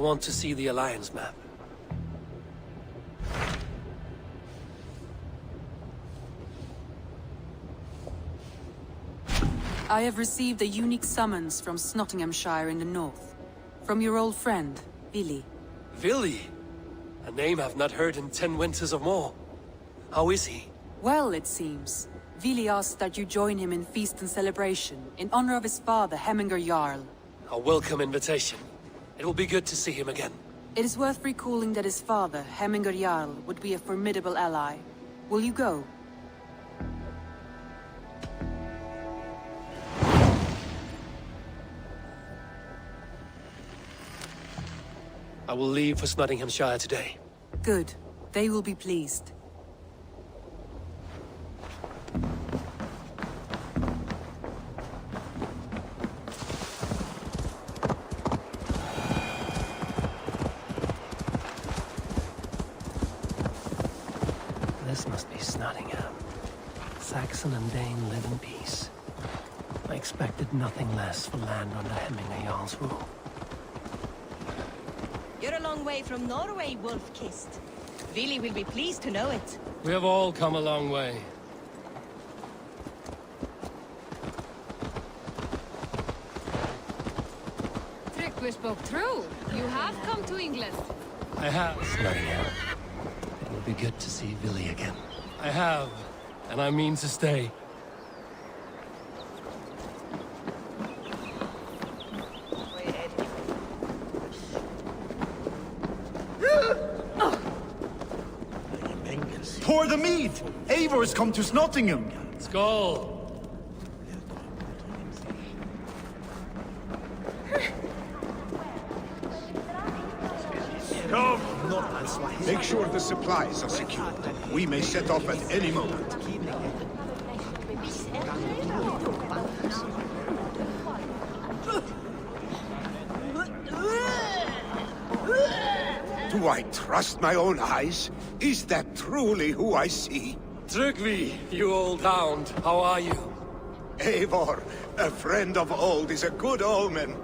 want to see the Alliance map. I have received a unique summons from Nottinghamshire in the north. From your old friend, Vili. Vili? A name I've not heard in 10 winters or more. How is he? Well, it seems. Vili asked that you join him in feast and celebration, in honor of his father, Hemminger Jarl. A welcome invitation. It will be good to see him again. It is worth recalling that his father, Hemminger Jarl, would be a formidable ally. Will you go? I will leave for Nottinghamshire today. Good. They will be pleased. This must be Nottingham. Saxon and Dane live in peace. I expected nothing less for land under Hemminger Jarl's rule. You're a long way from Norway, Wolf-Kissed. Vili will be pleased to know it. We have all come a long way. We spoke true. You have come to England. I have. Nottingham. It will be good to see Vili again. I have, and I mean to stay. Pour the mead! Eivor has come to Nottingham! Skål! Come! Make sure the supplies are secured. We may set off at any moment. Do I trust my own eyes? Is that truly who I see? Tryggvi, you old hound, how are you? Eivor, a friend of old is a good omen.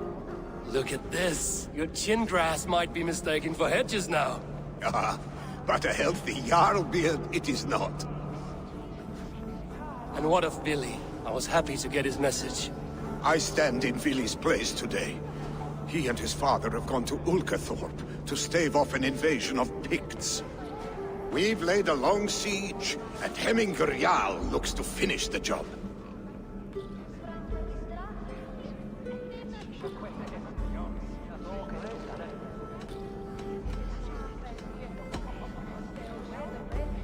Look at this. Your chin grass might be mistaken for hedges now. Ah, but a healthy Jarl beard it is not. And what of Vili? I was happy to get his message. I stand in Vili's place today. He and his father have gone to Ulkathorpe to stave off an invasion of Picts. We've laid a long siege, and Hemminger Jarl looks to finish the job.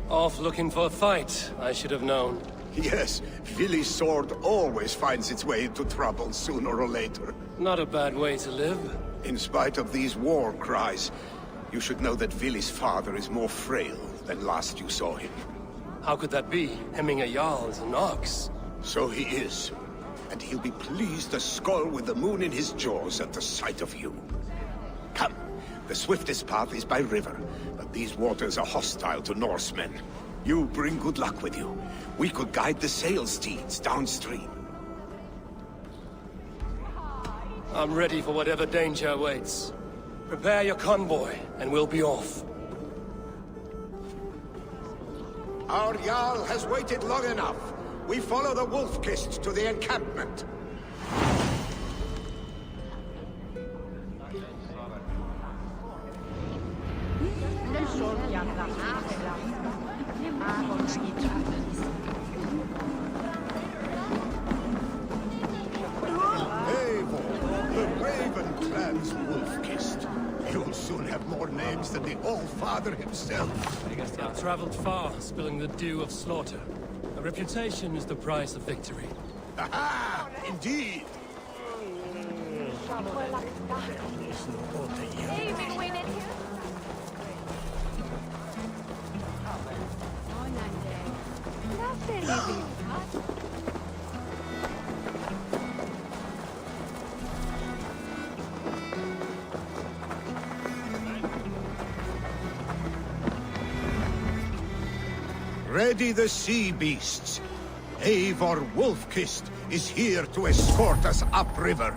Off looking for a fight, I should have known. Yes, Vili's sword always finds its way into trouble sooner or later. Not a bad way to live. In spite of these war cries, you should know that Vili's father is more frail than last you saw him. How could that be? Hemminger Jarl is an ox. So he is. And he'll be pleased as Skull with the moon in his jaws at the sight of you. Come, the swiftest path is by river, but these waters are hostile to Norsemen. You bring good luck with you. We could guide the sail steeds downstream. I'm ready for whatever danger awaits. Prepare your convoy, and we'll be off. Our Jarl has waited long enough. We follow the Wolf-Kissed to the encampment. Eivor, the Raven Clan's Wolf-Kissed. You'll soon have more names than the All-Father himself. I've traveled far, spilling the dew of slaughter. A reputation is the price of victory. Aha! Indeed! Ready the sea beasts. Eivor Wolf-Kissed is here to escort us upriver.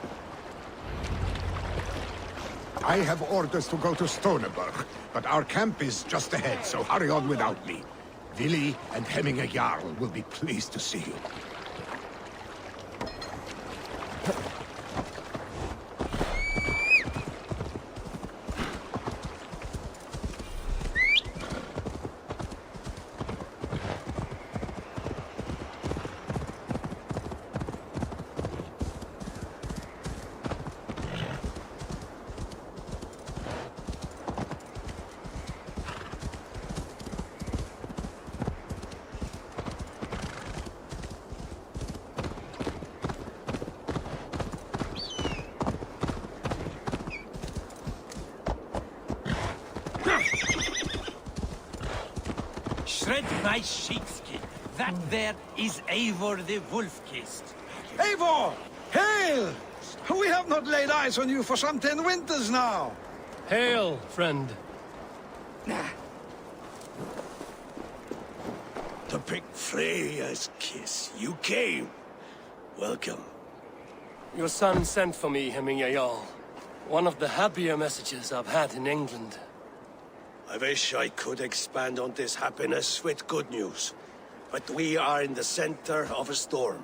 I have orders to go to Stoneberg, but our camp is just ahead, so hurry on without me. Vili and Hemminger Jarl will be pleased to see you. Shred my sheepskin. That there is Eivor the Wolf-Kissed. Eivor! Hail! We have not laid eyes on you for some 10 winters now. Hail, friend. To pick Freya's kiss. You came. Welcome. Your son sent for me, Hemminger Jarl. One of the happier messages I've had in England. I wish I could expand on this happiness with good news. But we are in the center of a storm.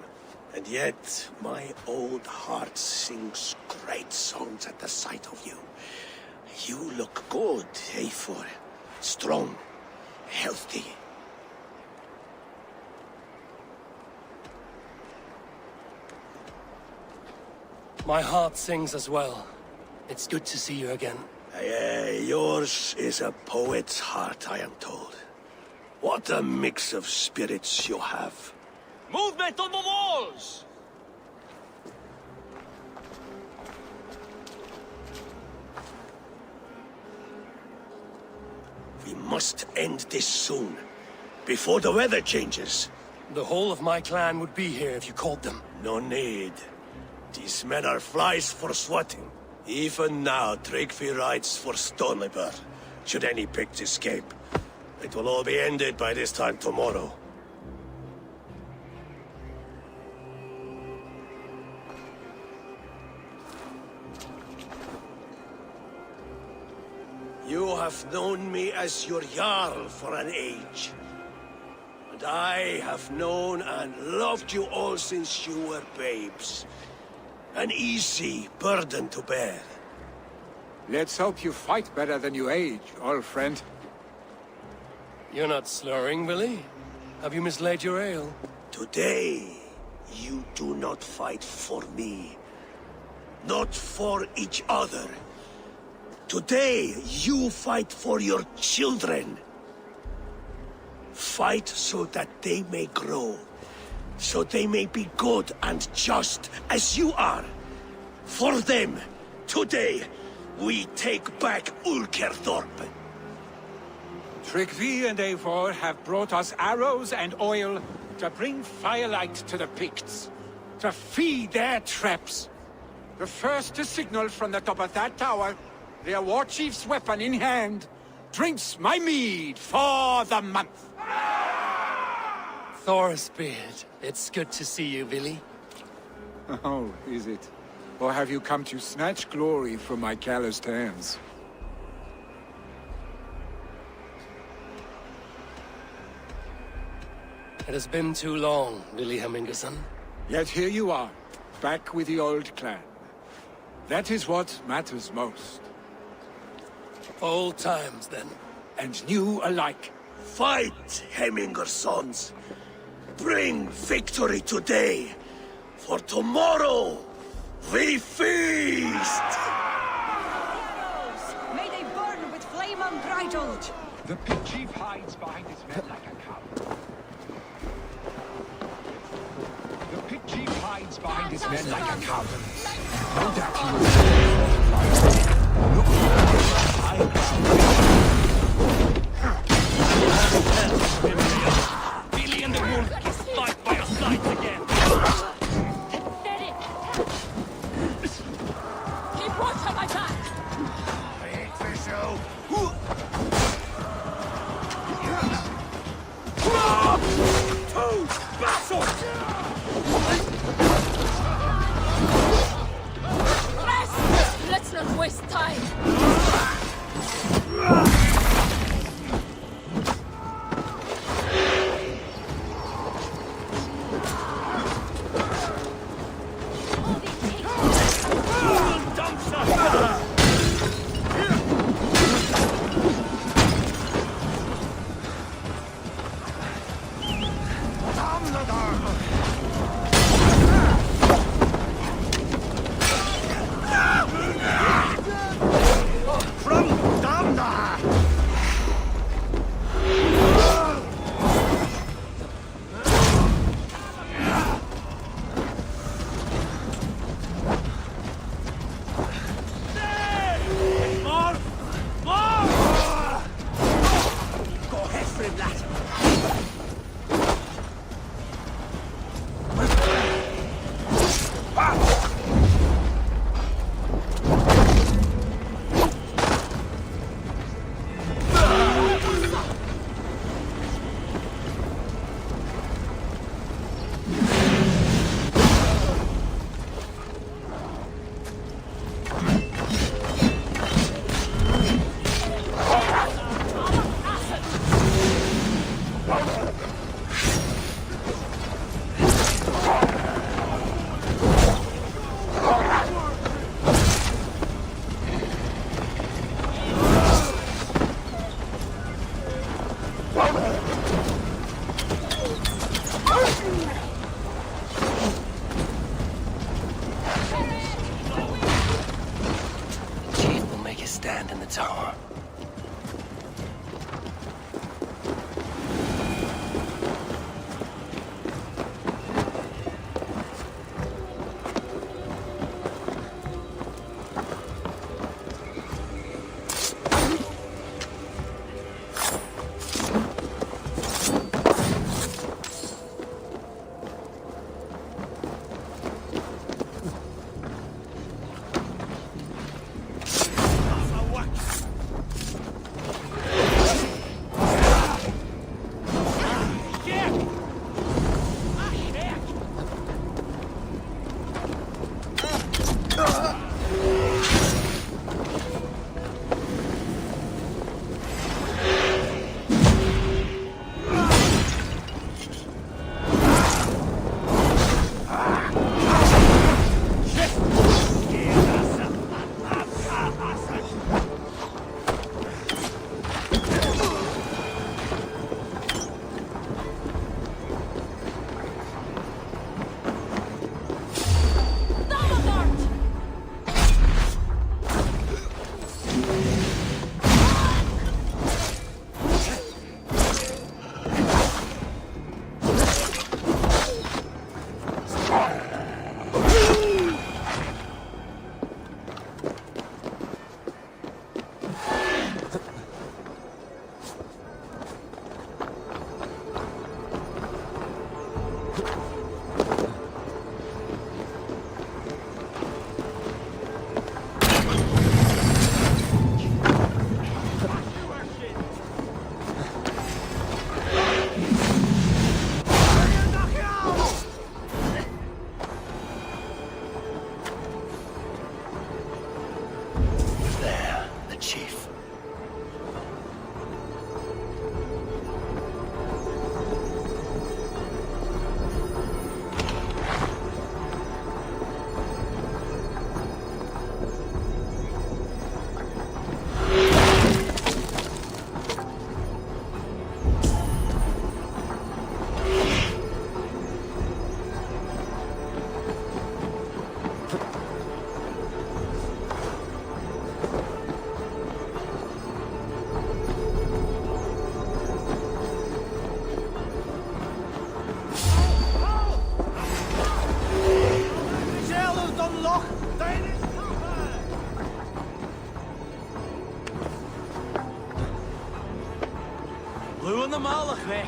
And yet, my old heart sings great songs at the sight of you. You look good, Eivor. Strong, healthy. My heart sings as well. It's good to see you again. Yours is a poet's heart, I am told. What a mix of spirits you have. Movement on the walls! We must end this soon, before the weather changes. The whole of my clan would be here if you called them. No need. These men are flies for swatting. Even now, Tryggvi rides for Stoneberg, should any picked escape. It will all be ended by this time tomorrow. You have known me as your Jarl for an age. And I have known and loved you all since you were babes. An easy burden to bear. Let's hope you fight better than you age, old friend. You're not slurring, Willie? Have you mislaid your ale? Today, you do not fight for me. Not for each other. Today, you fight for your children. Fight so that they may grow. So they may be good and just as you are. For them, today, we take back Ulkerthorpe. Tryggvi and Eivor have brought us arrows and oil to bring firelight to the Picts, to feed their traps. The first to signal from the top of that tower, their war chief's weapon in hand, drinks my mead for the month. Thorsbeard, it's good to see you, Willie. Oh, is it? Or have you come to snatch glory from my calloused hands? It has been too long, Willie Hemmingerson. Yet here you are, back with the old clan. That is what matters most. Old times, then. And new alike. Fight, Hemminger sons. Bring victory today. For tomorrow, we feast! May they burn with flame unbridled! The pit chief hides behind his men like a coward. The pit chief hides behind his men like a coward. No doubt he will. Look at the high ground. Billy and the Wolf-Kissed fight by your sides again. Keep watch on my back! I hate this show. Rest! Let's not waste time! From down there! Chief will make his stand in the tower. Luwen de malig weg.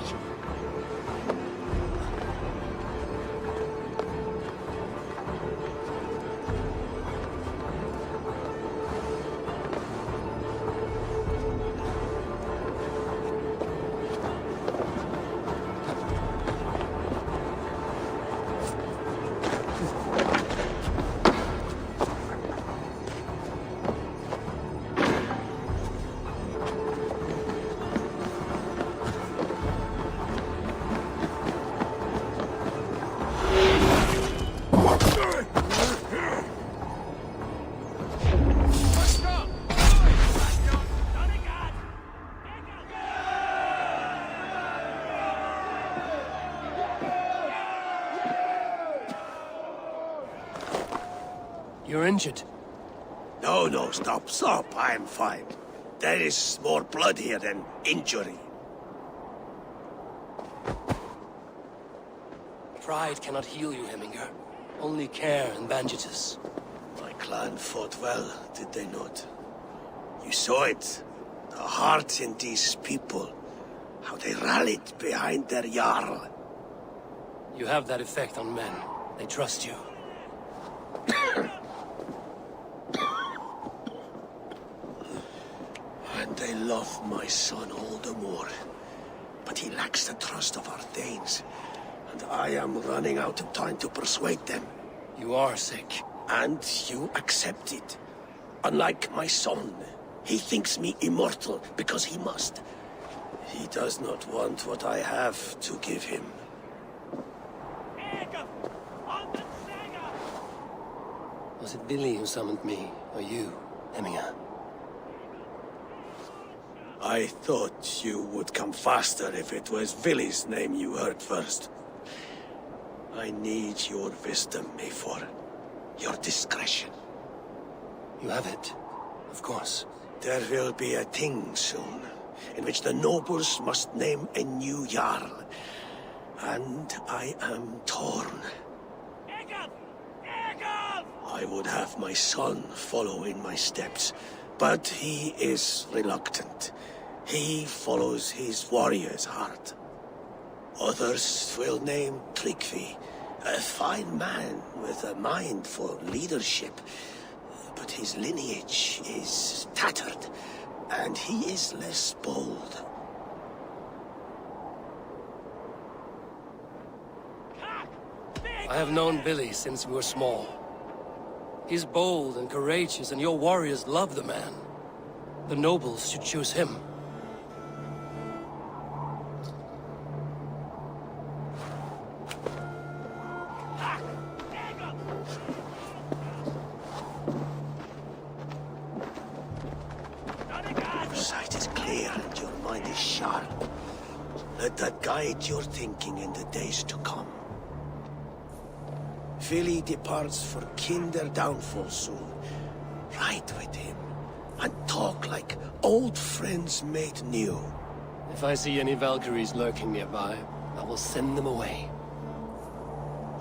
You're injured. No, stop. I'm fine. There is more blood here than injury. Pride cannot heal you, Heminger. Only care and bandages. My clan fought well, did they not? You saw it. The heart in these people. How they rallied behind their Jarl. You have that effect on men. They trust you. And they love my son all the more. But he lacks the trust of our Danes. And I am running out of time to persuade them. You are sick. And you accept it. Unlike my son, he thinks me immortal because he must. He does not want what I have to give him. Was it Billy who summoned me, or you, Heminger? I thought you would come faster if it was Villy's name you heard first. I need your wisdom, Eivor. Your discretion. You have it, of course. There will be a thing soon, in which the nobles must name a new Jarl. And I am torn. I would have my son follow in my steps, but he is reluctant. He follows his warrior's heart. Others will name Tryggvi, a fine man with a mind for leadership. But his lineage is tattered, and he is less bold. I have known Billy since we were small. He's bold and courageous, and your warriors love the man. The nobles should choose him. Your sight is clear and your mind is sharp. Let that guide your thinking in the days to come. Vili departs for Kinder downfall soon. Ride with him, and talk like old friends made new. If I see any Valkyries lurking nearby, I will send them away.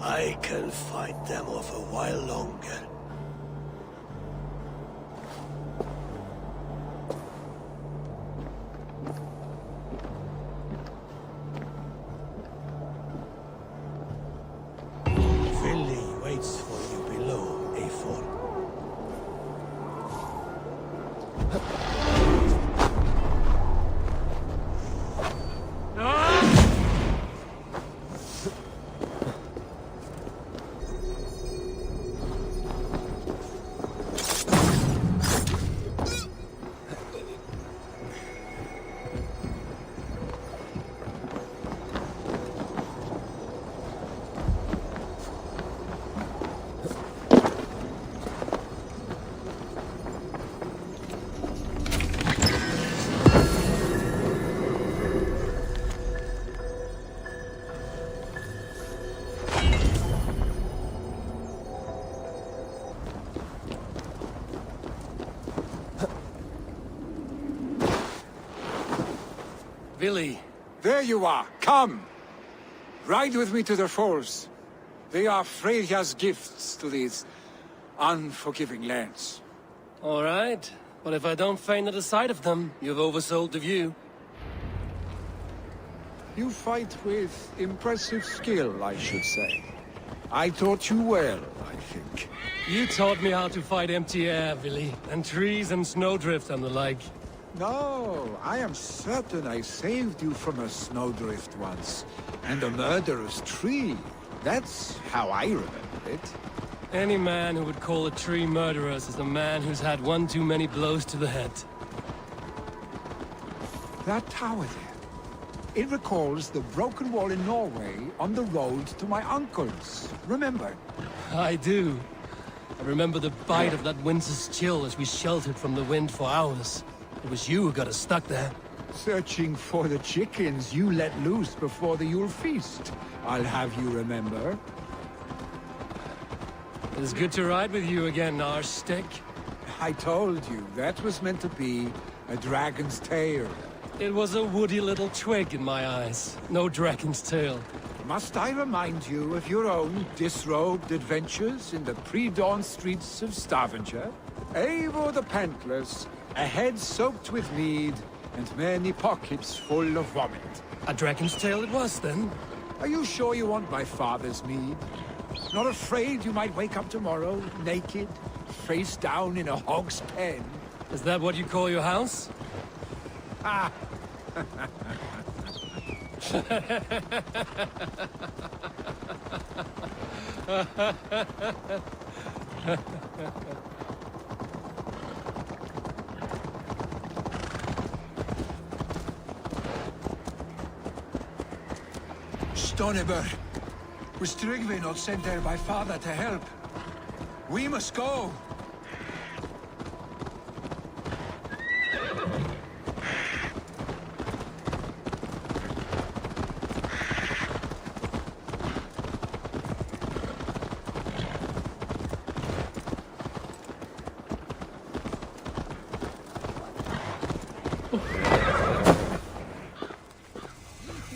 I can fight them off a while longer. Vili waits for you below, Eivor. Billy! There you are. Come. Ride with me to the falls. They are Freya's gifts to these unforgiving lands. All right, but if I don't faint at the sight of them, you've oversold the view. You fight with impressive skill, I should say. I taught you well, I think. You taught me how to fight empty air, Billy, and trees and snowdrift and the like. No, I am certain I saved you from a snowdrift once, and a murderous tree. That's how I remember it. Any man who would call a tree murderous is a man who's had one too many blows to the head. That tower there, it recalls the broken wall in Norway on the road to my uncle's. Remember? I do. I remember the bite of that winter's chill as we sheltered from the wind for hours. It was you who got us stuck there. Searching for the chickens you let loose before the Yule feast. I'll have you remember. It's good to ride with you again, our stick. I told you, that was meant to be a dragon's tail. It was a woody little twig in my eyes. No dragon's tail. Must I remind you of your own disrobed adventures in the pre-dawn streets of Stavanger? Eivor the Pantless, a head soaked with mead, and many pockets full of vomit. A dragon's tail it was, then? Are you sure you want my father's mead? Not afraid you might wake up tomorrow, naked, face down in a hog's pen? Is that what you call your house? Ah! Stoneber, was Tryggvi not sent there by father to help? We must go.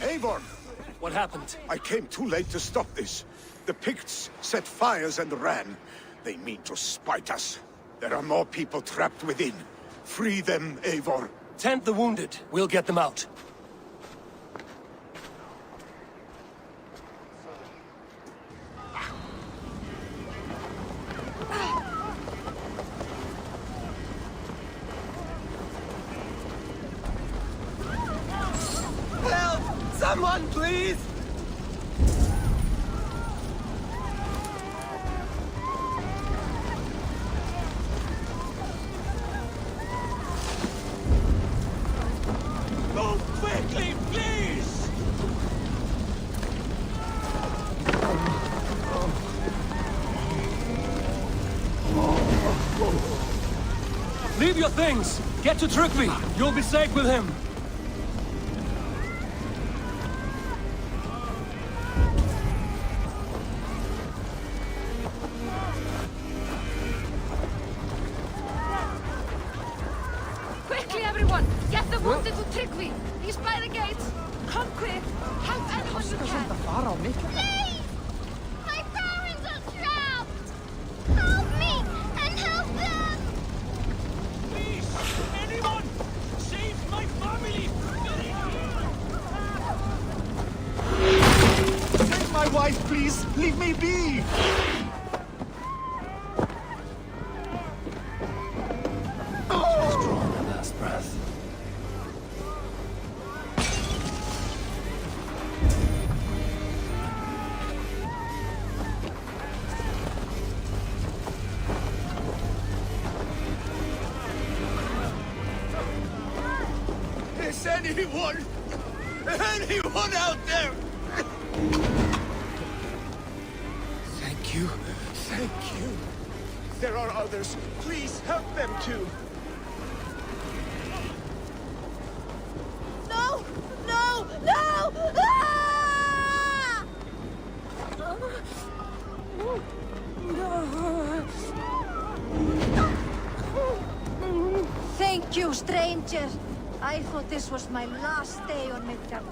Eivor! What happened? I came too late to stop this. The Picts set fires and ran. They mean to spite us. There are more people trapped within. Free them, Eivor. Tend the wounded. We'll get them out. Help! Someone, please! Move quickly, please! Leave your things! Get to Tryggvi! You'll be safe with him! Quickly, everyone! Get the wounded to Tryggvi! He's by the gates! Come quick! Help anyone you can! Please! My parents are trapped! Help me and help them! Please! Anyone! Save my family! Save my wife, please! Leave me be! Drawn her last breath. Is anyone out there? Thank you. Thank you. There are others. Please help them too. No! No! No! Ah! Thank you, stranger. I thought this was my last day on Midgard.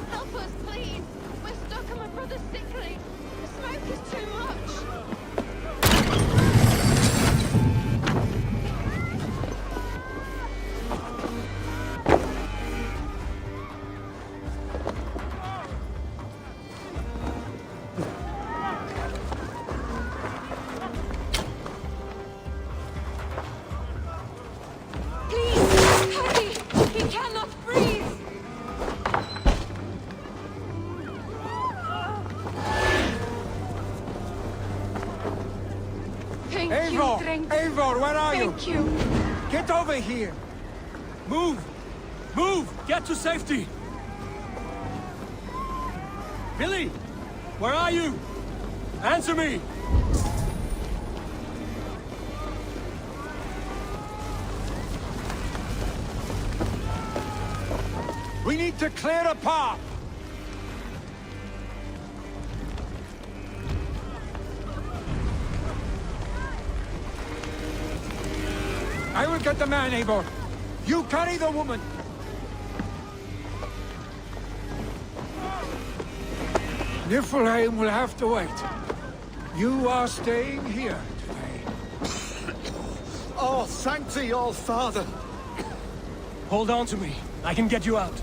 Help us, please! We're stuck and my brother's sickly. The smoke is too much. Please! Hurry! He cannot breathe! Thank you, Eivor! Dreng. Eivor, where are you? Thank you. Get over here! Move! Move! Get to safety! Billy! Where are you? Answer me! We need to clear a path! I will get the man, Eivor. You carry the woman. Niflheim will have to wait. You are staying here today. Oh, thank thee, all father. Hold on to me. I can get you out.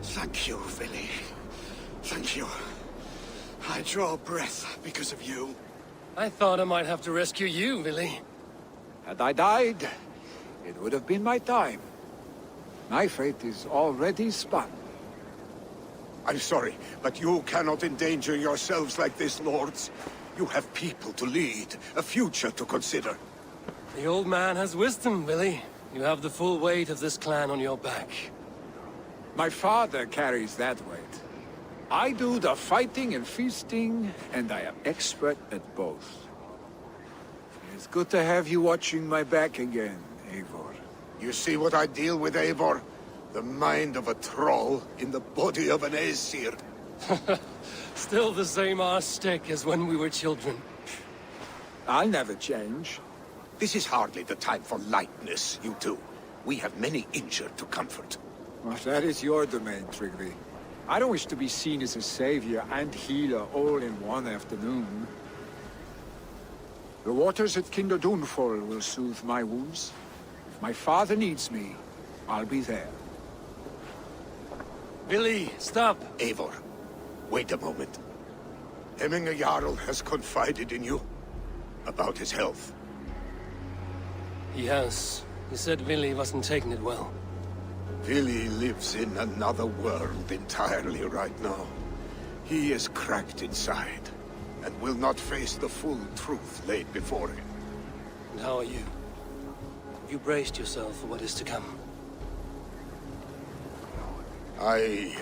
Thank you, Vili. Thank you. I draw breath because of you. I thought I might have to rescue you, Billy. Had I died, it would have been my time. My fate is already spun. I'm sorry, but you cannot endanger yourselves like this, lords. You have people to lead, a future to consider. The old man has wisdom, Billy. You have the full weight of this clan on your back. My father carries that weight. I do the fighting and feasting, and I am expert at both. It's good to have you watching my back again, Eivor. You see what I deal with, Eivor? The mind of a troll in the body of an Aesir. Still the same arse stick as when we were children. I'll never change. This is hardly the time for lightness, you two. We have many injured to comfort. Well, that is your domain, Tryggvi. I don't wish to be seen as a savior and healer all in one afternoon. The waters at Kinderdunfol will soothe my wounds. If my father needs me, I'll be there. Billy, stop! Eivor, wait a moment. Hemminger Jarl has confided in you about his health. He has. He said Billy wasn't taking it well. Vili lives in another world entirely right now. He is cracked inside, and will not face the full truth laid before him. And how are you? Have you braced yourself for what is to come? I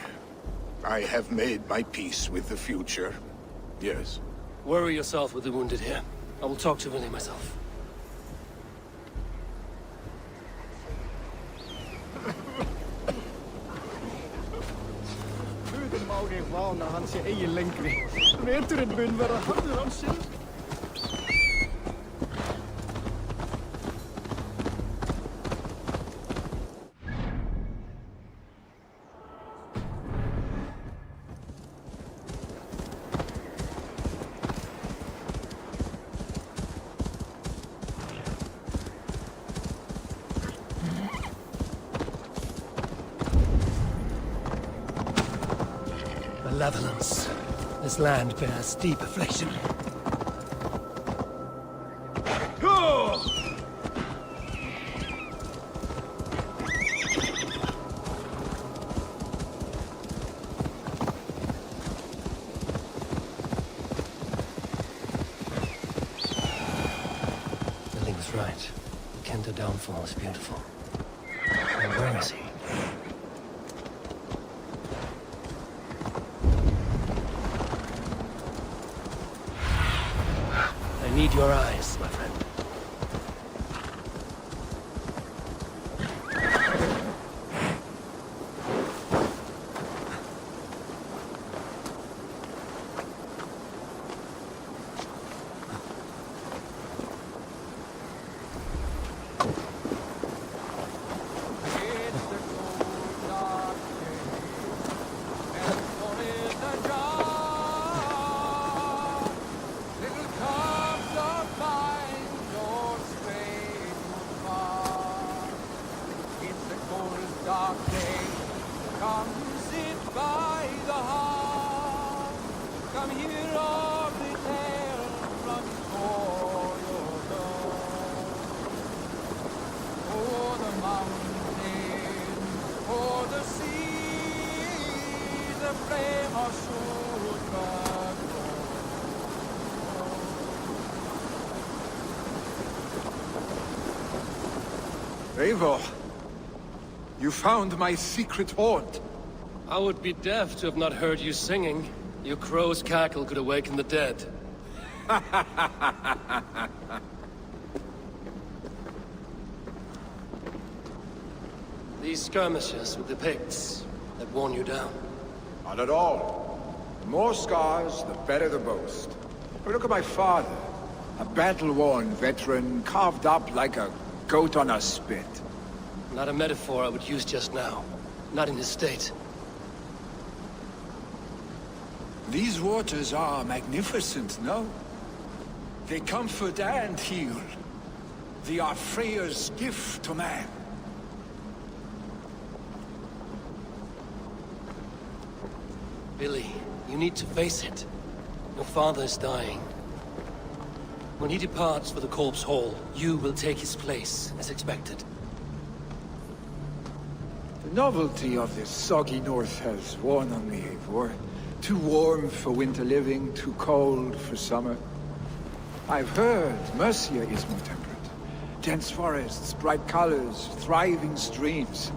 have made my peace with the future. Yes. Worry yourself with the wounded here. I will talk to Billy myself. När han ser egen länkning. Vet du det mun vara hade han själv? Malevolence. This land bears deep affliction. Billy was right. The Kenta downfall is beautiful. And where is he? I need your eyes, my friend. Oh, Eivor, you found my secret haunt. I would be deaf to have not heard you singing. Your crow's cackle could awaken the dead. These skirmishes with the Picts that worn you down. Not at all. The more scars, the better the boast. But look at my father. A battle-worn veteran, carved up like a goat on a spit. Not a metaphor I would use just now. Not in his state. These waters are magnificent, no? They comfort and heal. They are Freya's gift to man. Billy, you need to face it. Your father is dying. When he departs for the Corpse Hall, you will take his place, as expected. The novelty of this soggy north has worn on me, Eivor. Too warm for winter living, too cold for summer. I've heard Mercia is more temperate. Dense forests, bright colors, thriving streams.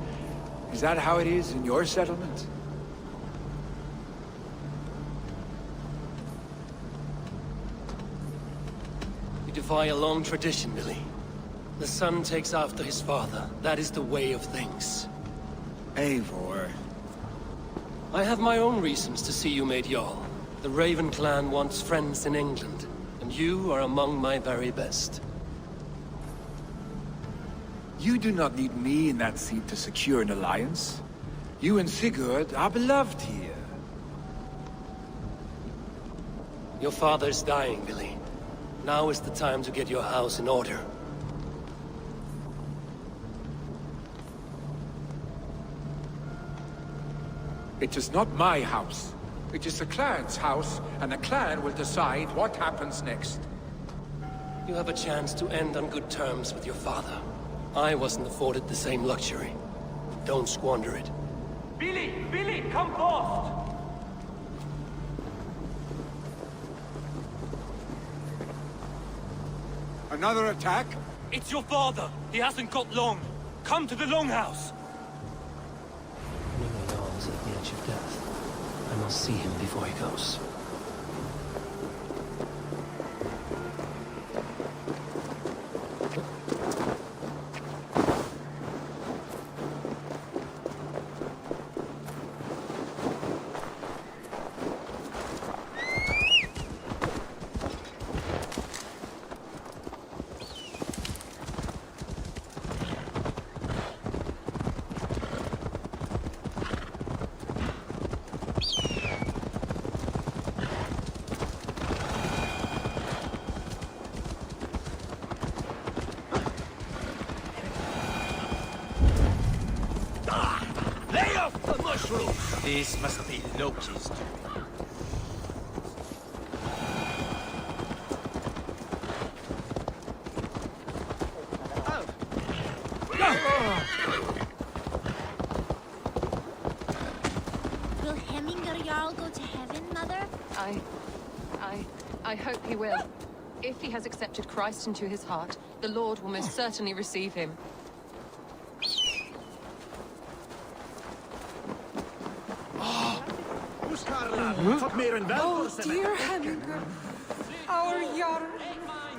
Is that how it is in your settlement? You defy a long tradition, Billy. The son takes after his father. That is the way of things. Eivor. I have my own reasons to see you made Jarl. The Raven clan wants friends in England, and you are among my very best. You do not need me in that seat to secure an alliance. You and Sigurd are beloved here. Your father's dying, Billy. Now is the time to get your house in order. It is not my house. It is the clan's house, and the clan will decide what happens next. You have a chance to end on good terms with your father. I wasn't afforded the same luxury. Don't squander it. Billy! Billy, come forth! Another attack? It's your father! He hasn't got long! Come to the Longhouse! Hemingway Jarl's at the edge of death. I must see him before he goes. This must be Loki's doing. Will Hemminger Jarl go to heaven, Mother? I hope he will. If he has accepted Christ into his heart, the Lord will most certainly receive him. Oh, dear Hemminger. Our Jarl.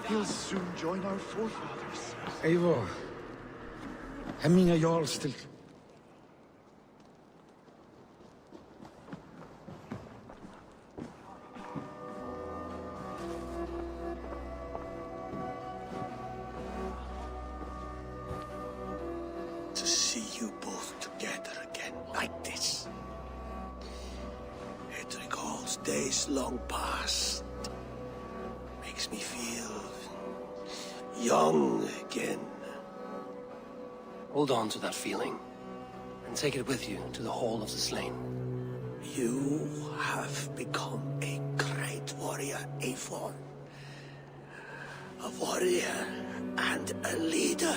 He'll soon join our forefathers. Eivor. Hemminger Jarl still. To see you both together again like this. It recalls days long past. Makes me feel young again. Hold on to that feeling, and take it with you to the Hall of the Slain. You have become a great warrior, Eivor. A warrior and a leader.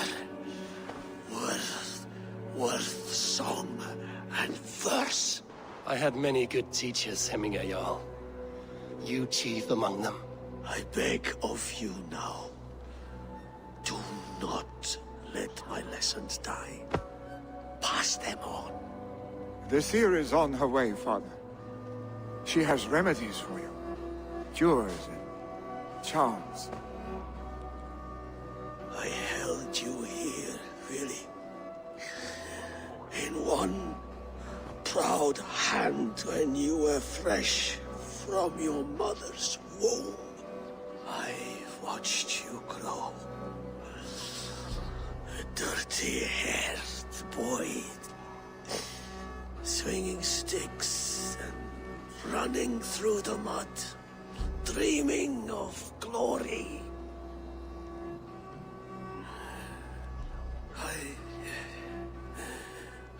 Worth song and verse. I had many good teachers, Hemminger Jarl. You chief among them. I beg of you now. Do not let my lessons die. Pass them on. The seer is on her way, Father. She has remedies for you. Cures and charms. I held you here, really. In one proud hand when you were fresh from your mother's womb. I've watched you grow. A dirty-haired boy, swinging sticks and running through the mud, dreaming of glory.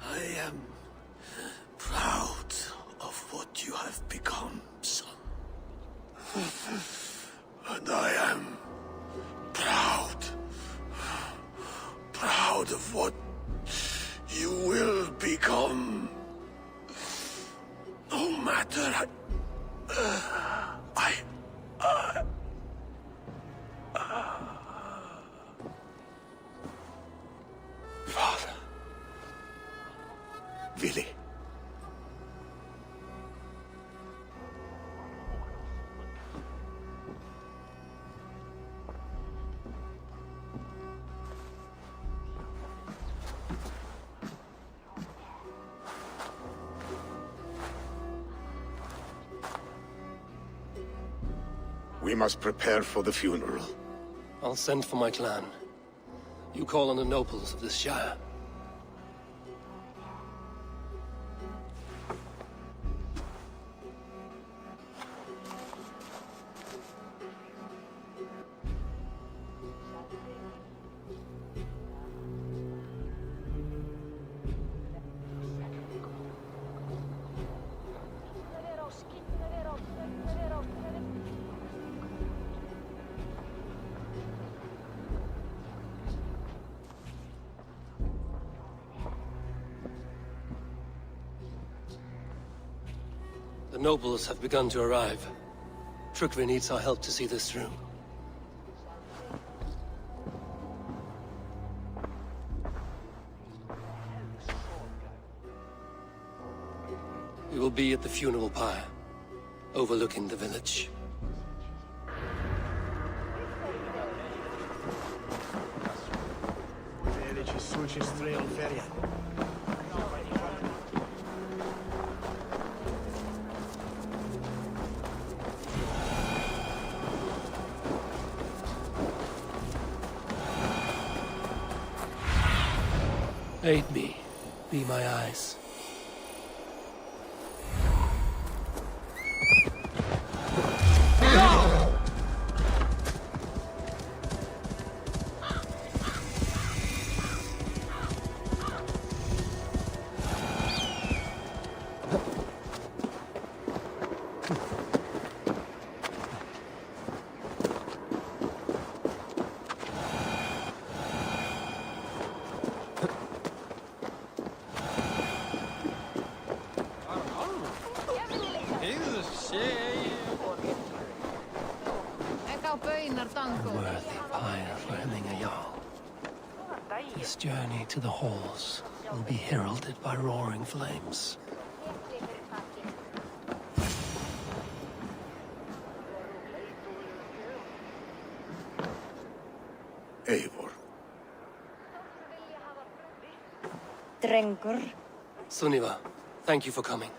I am proud of what you have become, son. And I am proud of what you will become. No matter Father. Vili. We must prepare for the funeral. I'll send for my clan. You call on the nobles of this shire. The nobles have begun to arrive. Trukvi needs our help to see this through. We will be at the funeral pyre, overlooking the village. Aid me. Be my eyes. A worthy pyre for Hemminger Jarl. This journey to the halls will be heralded by roaring flames. Eivor. Drengur. Sunniva, thank you for coming.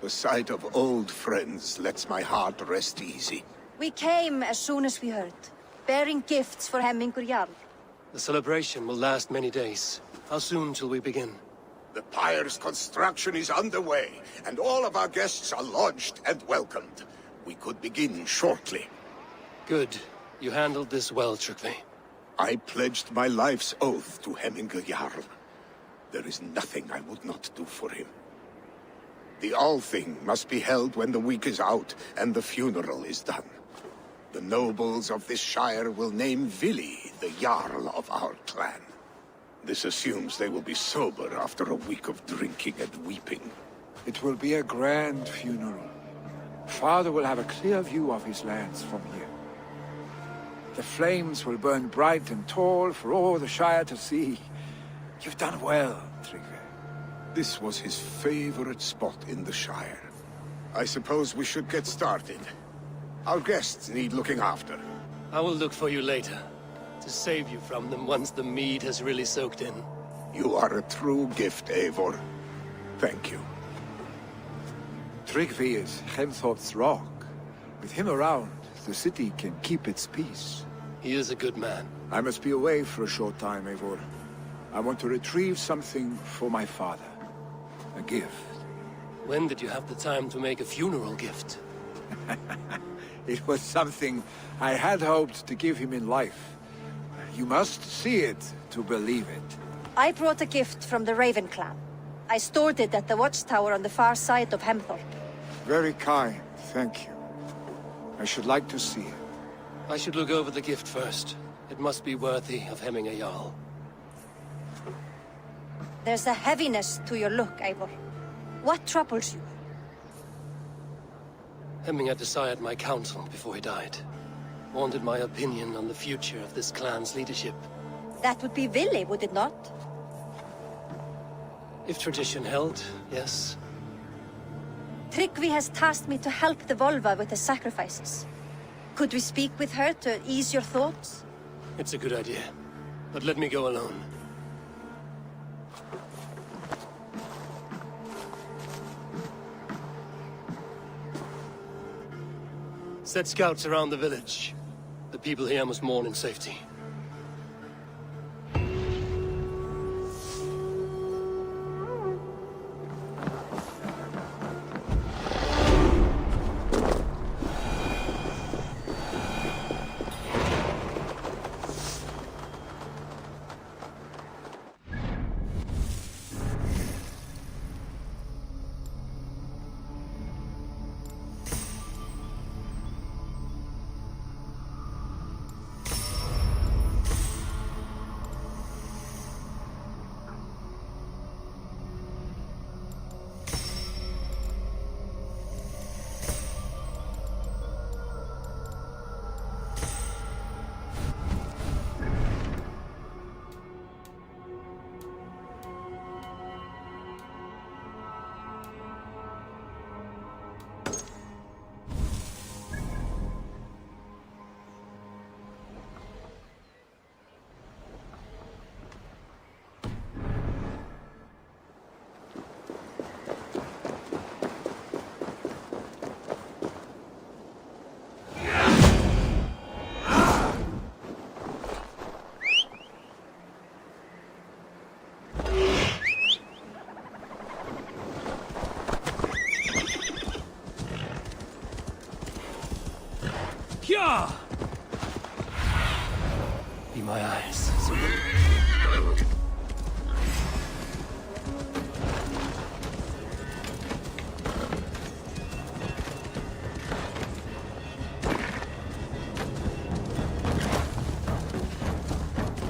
The sight of old friends lets my heart rest easy. We came as soon as we heard, bearing gifts for Hemmingur Jarl. The celebration will last many days. How soon shall we begin? The pyre's construction is underway, and all of our guests are lodged and welcomed. We could begin shortly. Good. You handled this well, Trukvi. I pledged my life's oath to Hemminger Jarl. There is nothing I would not do for him. The Althing must be held when the week is out and the funeral is done. The nobles of this shire will name Vili the Jarl of our clan. This assumes they will be sober after a week of drinking and weeping. It will be a grand funeral. Father will have a clear view of his lands from here. The flames will burn bright and tall for all the Shire to see. You've done well, Tryggvi. This was his favorite spot in the Shire. I suppose we should get started. Our guests need looking after. I will look for you later, to save you from them once the mead has really soaked in. You are a true gift, Eivor. Thank you. Tryggvi is Hemthorpe's rock. With him around, the city can keep its peace. He is a good man. I must be away for a short time, Eivor. I want to retrieve something for my father. A gift. When did you have the time to make a funeral gift? It was something I had hoped to give him in life. You must see it to believe it. I brought a gift from the Raven clan. I stored it at the watchtower on the far side of Hemthorpe. Very kind, thank you. I should like to see it. I should look over the gift first. It must be worthy of hemming a Jarl. There's a heaviness to your look, Eivor. What troubles you? Hemming had desired my counsel before he died. Wanted my opinion on the future of this clan's leadership. That would be Vili, would it not? If tradition held, yes. Tryggvi has tasked me to help the Volva with the sacrifices. Could we speak with her to ease your thoughts? It's a good idea. But let me go alone. Set scouts around the village. The people here must mourn in safety. Yeah! Be my eyes.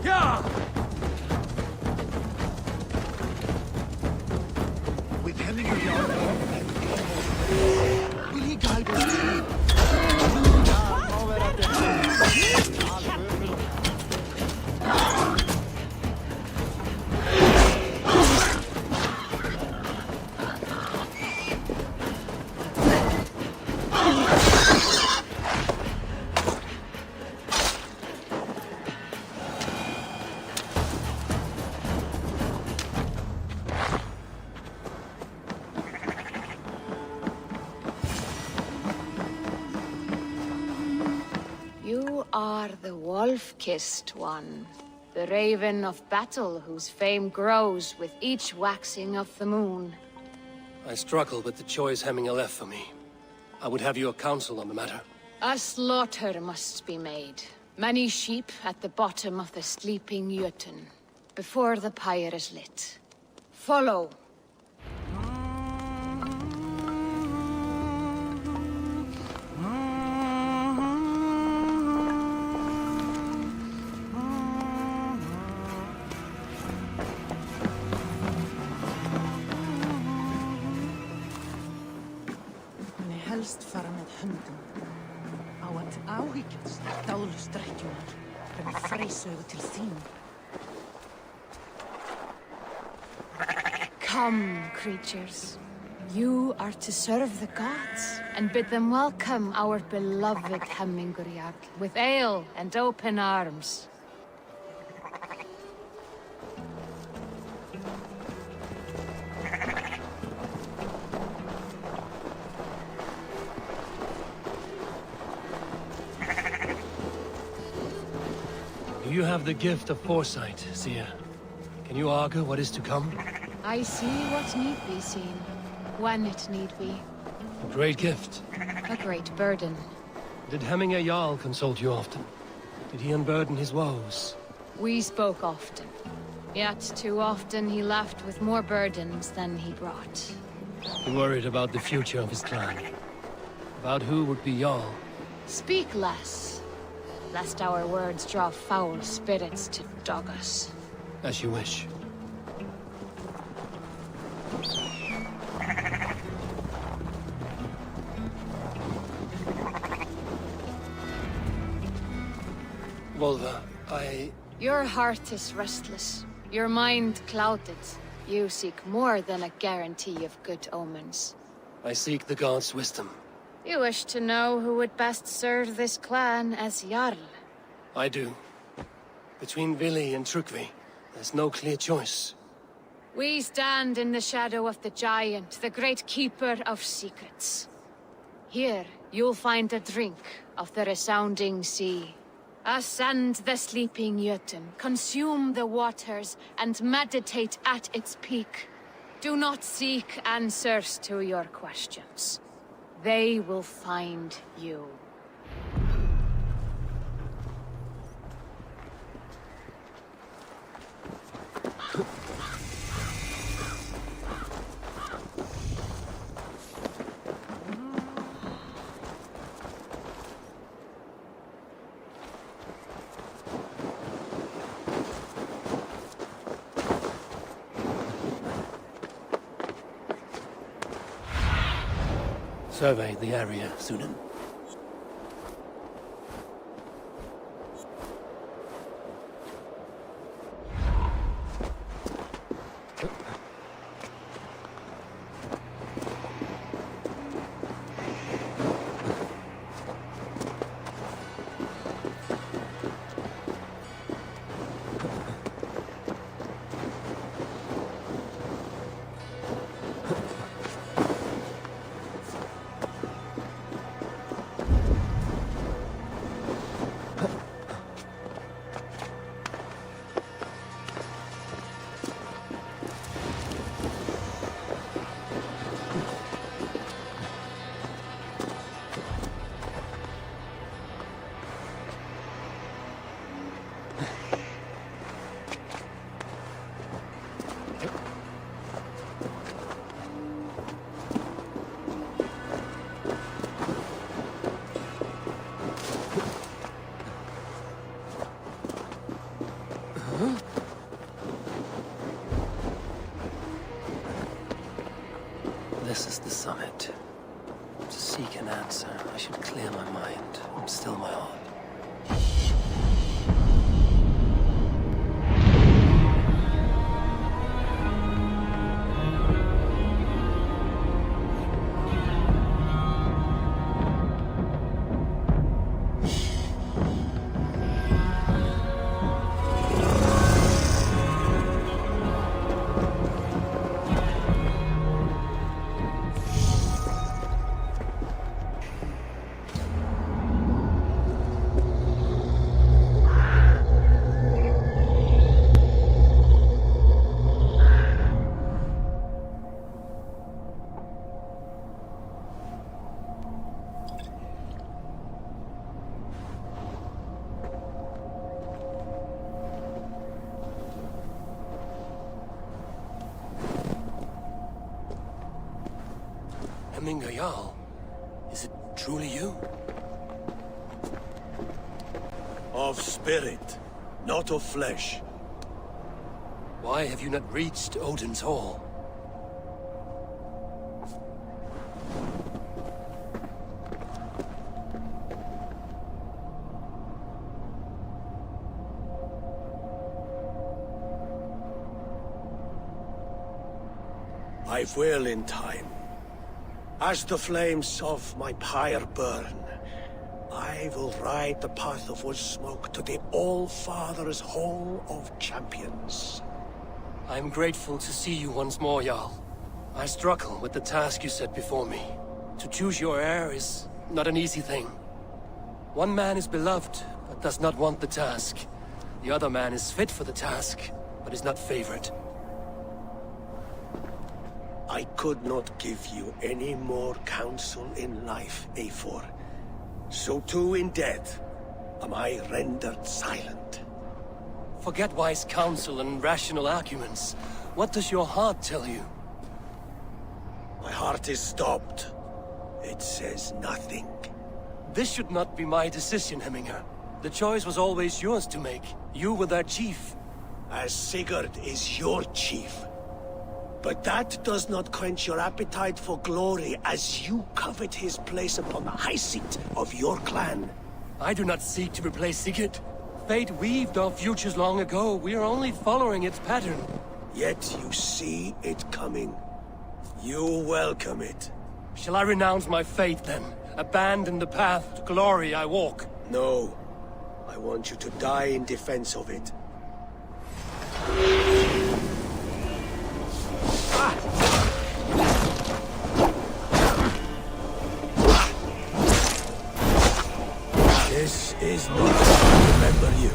Yeah! With hemming a Jarl will he guide us through? You are the wolf-kissed one. The raven of battle whose fame grows with each waxing of the moon. I struggle with the choice Hemminger left for me. I would have your counsel on the matter. A slaughter must be made. Many sheep at the bottom of the sleeping Jötun, before the pyre is lit. Follow. best fara með höndum. Á að áhyggjast dálustrækjunar fremur freysögu til þín. Come, creatures. You are to serve the gods, and bid them welcome our beloved Hemingurjarl with ale and open arms. You have the gift of foresight, Seer. Can you augur what is to come? I see what need be seen, when it need be. A great gift. A great burden. Did Hemminger Jarl consult you often? Did he unburden his woes? We spoke often. Yet too often he left with more burdens than he brought. He worried about the future of his clan. About who would be Jarl. Speak less, lest our words draw foul spirits to dog us. As you wish. Volva, Your heart is restless, your mind clouded. You seek more than a guarantee of good omens. I seek the gods' wisdom. You wish to know who would best serve this clan as Jarl. I do. Between Vili and Trukvi, there's no clear choice. We stand in the shadow of the giant, the great keeper of secrets. Here, you'll find a drink of the resounding sea. Ascend the sleeping Jötun, consume the waters, and meditate at its peak. Do not seek answers to your questions. They will find you. Survey the area, Sunan. This is the summit. To seek an answer, I should clear my mind and still my heart. Hemminger Jarl, is it truly you? Of spirit, not of flesh. Why have you not reached Odin's Hall? I will in time. As the flames of my pyre burn, I will ride the path of wood smoke to the All-Father's Hall of Champions. I'm grateful to see you once more, Jarl. I struggle with the task you set before me. To choose your heir is not an easy thing. One man is beloved, but does not want the task. The other man is fit for the task, but is not favored. I could not give you any more counsel in life, Eivor. So too in death am I rendered silent. Forget wise counsel and rational arguments. What does your heart tell you? My heart is stopped. It says nothing. This should not be my decision, Hemminger. The choice was always yours to make. You were their chief. As Sigurd is your chief. But that does not quench your appetite for glory as you covet his place upon the high seat of your clan. I do not seek to replace Sigurd. Fate weaved our futures long ago. We are only following its pattern. Yet you see it coming. You welcome it. Shall I renounce my fate then? Abandon the path to glory I walk? No. I want you to die in defense of it. This is not how I remember you.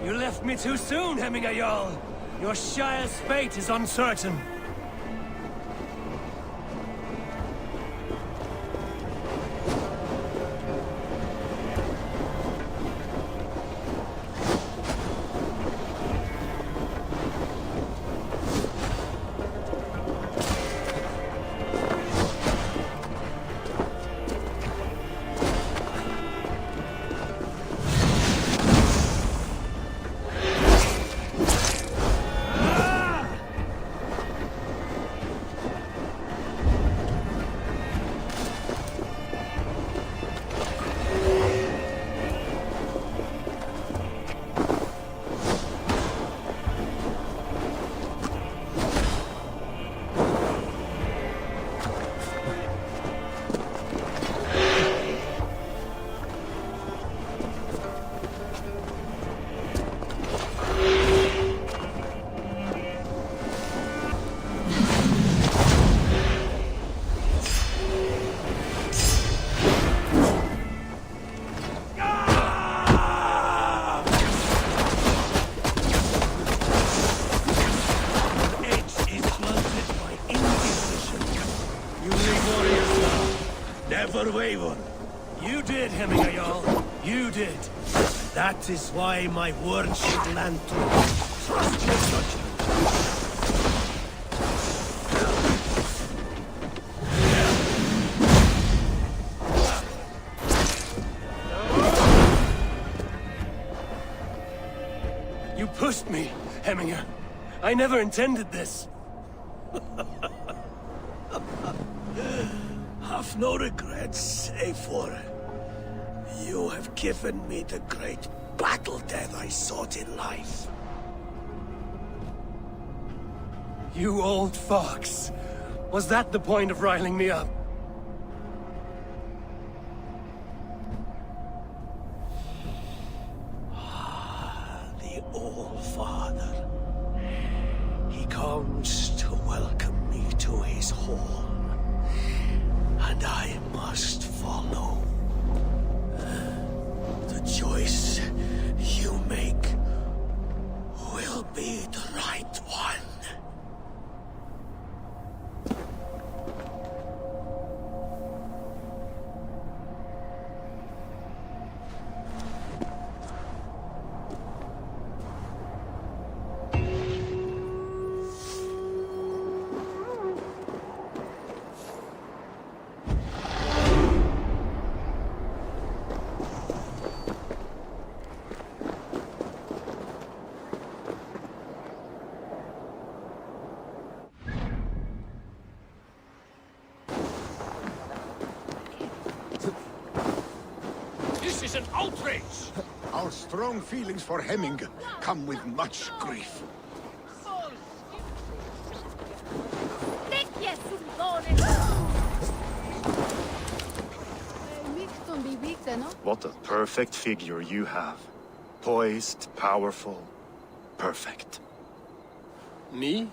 You left me too soon, Hemminger Jarl. Your Shire's fate is uncertain. Never waver. You did, Hemminger Jarl. You did. That is why my word should land true. Trust your judgment. You pushed me, Hemminger. I never intended this. Have no regrets, Eivor. You have given me the great battle death I sought in life. You old fox. Was that the point of riling me up? The All-Father. He comes to welcome me to his hall. And I must follow. The choice you make will be the right one. outrage! Our strong feelings for Hemming come with much grief. What a perfect figure you have. Poised, powerful, perfect. Me?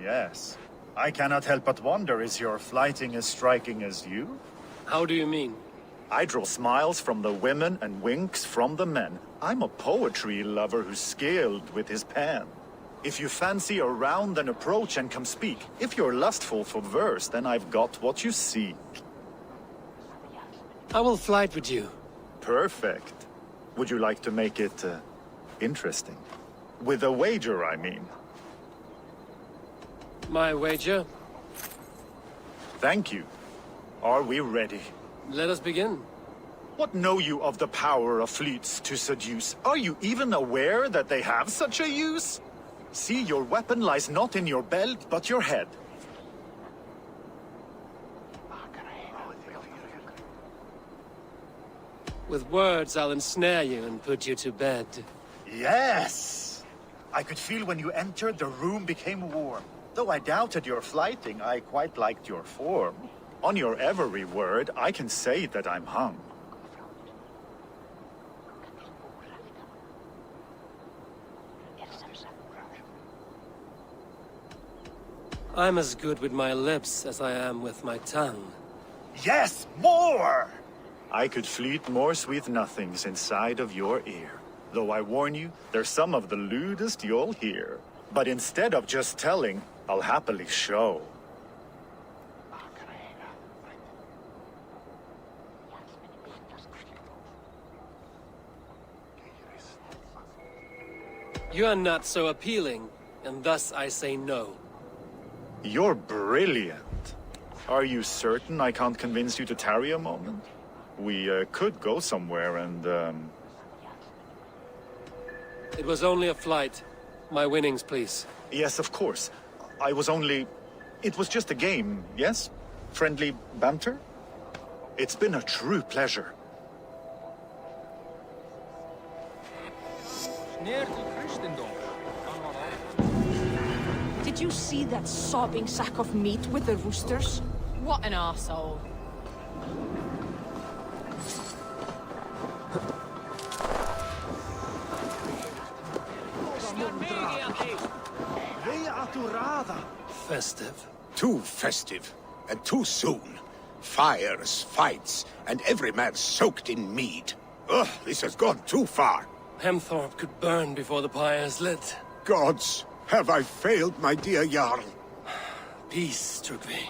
Yes. I cannot help but wonder, is your flighting as striking as you? How do you mean? I draw smiles from the women and winks from the men. I'm a poetry lover who's skilled with his pen. If you fancy a round, then approach and come speak. If you're lustful for verse, then I've got what you seek. I will flight with you. Perfect. Would you like to make it, interesting? With a wager, I mean. My wager? Thank you. Are we ready? Let us begin. What know you of the power of fleets to seduce? Are you even aware that they have such a use? See, your weapon lies not in your belt, but your head. With words, I'll ensnare you and put you to bed. Yes! I could feel when you entered, the room became warm. Though I doubted your flighting, I quite liked your form. On your every word, I can say that I'm hung. I'm as good with my lips as I am with my tongue. Yes, more! I could fleet more sweet nothings inside of your ear. Though I warn you, they're some of the lewdest you'll hear. But instead of just telling, I'll happily show. You are not so appealing, and thus I say no. You're brilliant. Are you certain I can't convince you to tarry a moment? We could go somewhere and, It was only a flight. My winnings, please. Yes, of course. I was only... It was just a game, yes? Friendly banter? It's been a true pleasure. Did you see that sobbing sack of meat with the roosters? What an arsehole. Festive. Too festive, and too soon. Fires, fights, and every man soaked in mead. Ugh, this has gone too far. Hemthorpe could burn before the pyre is lit. Gods, have I failed my dear Jarl? Peace, Trugvi.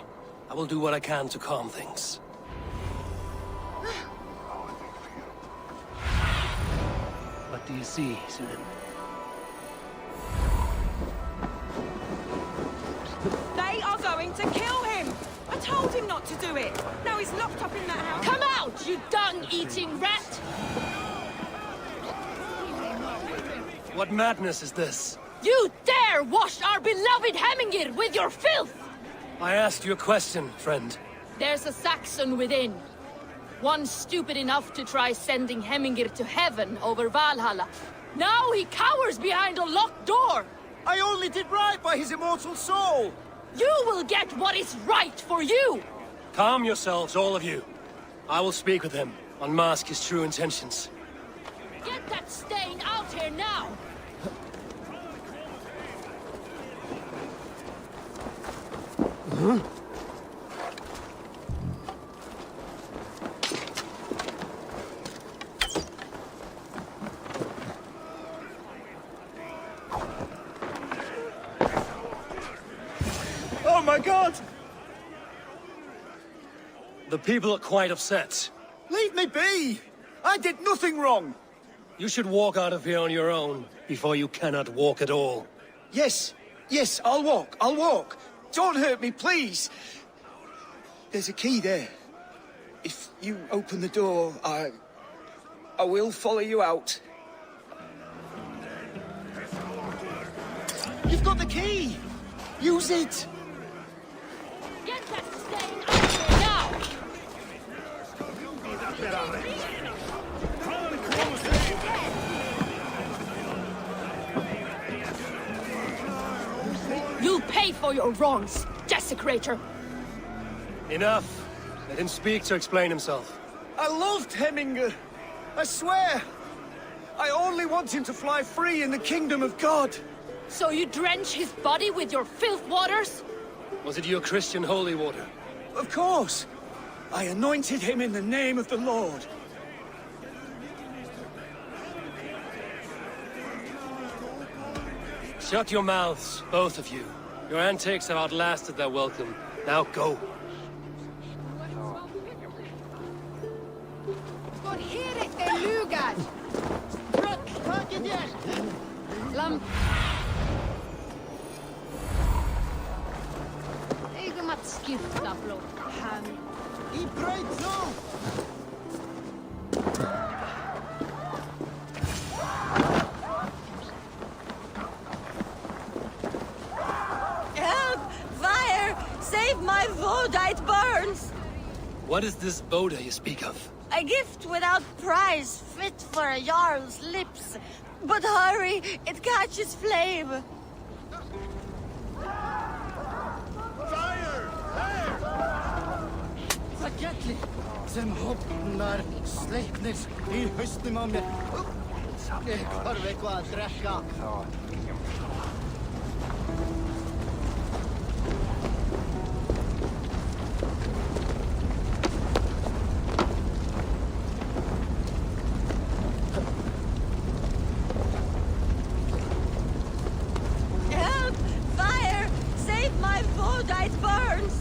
I will do what I can to calm things. What do you see, Sunan? They are going to kill him! I told him not to do it! Now he's locked up in that house! Come out, you dung-eating rat! What madness is this? You dare wash our beloved Hemmingir with your filth! I asked you a question, friend. There's a Saxon within. One stupid enough to try sending Hemmingir to heaven over Valhalla. Now he cowers behind a locked door! I only did right by his immortal soul! You will get what is right for you! Calm yourselves, all of you. I will speak with him, unmask his true intentions. Get that stain out here now! Huh? Oh my god! The people are quite upset. Leave me be! I did nothing wrong! You should walk out of here on your own, before you cannot walk at all. Yes, yes, I'll walk. Don't hurt me, please! There's a key there. If you open the door, I will follow you out. You've got the key! Use it! Get that stain out here now! You'll pay for your wrongs, desecrator! Enough! Let him speak to explain himself. I loved Hemminger. I swear. I only want him to fly free in the kingdom of God. So you drench his body with your filth waters? Was it your Christian holy water? Of course. I anointed him in the name of the Lord. Shut your mouths, both of you. Your antics have outlasted their welcome. Now go. Går här är lugar! Lamp. Egon att skifta blott han. I bröt nu! Help! Fire! Save my Voda, it burns! What is this Voda you speak of? A gift without price, fit for a Jarl's lips. But hurry, it catches flame. Forgetly! Sem hoppnar, sleipnir, í haustum á mér. Ég horfi eitthvað að drekka. Help! Fire! Save my Voda, it burns!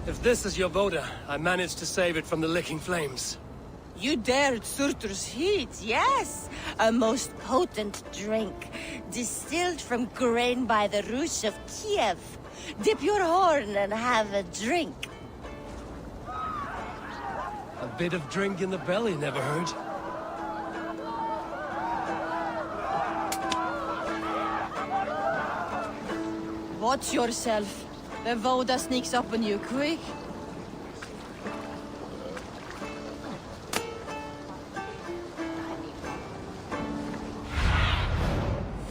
If this is your Voda, I managed to save it from the licking flames. You dared Surtur's heat, yes! A most potent drink, distilled from grain by the Rus of Kiev. Dip your horn and have a drink. A bit of drink in the belly never hurt. Watch yourself. The Voda sneaks up on you quick.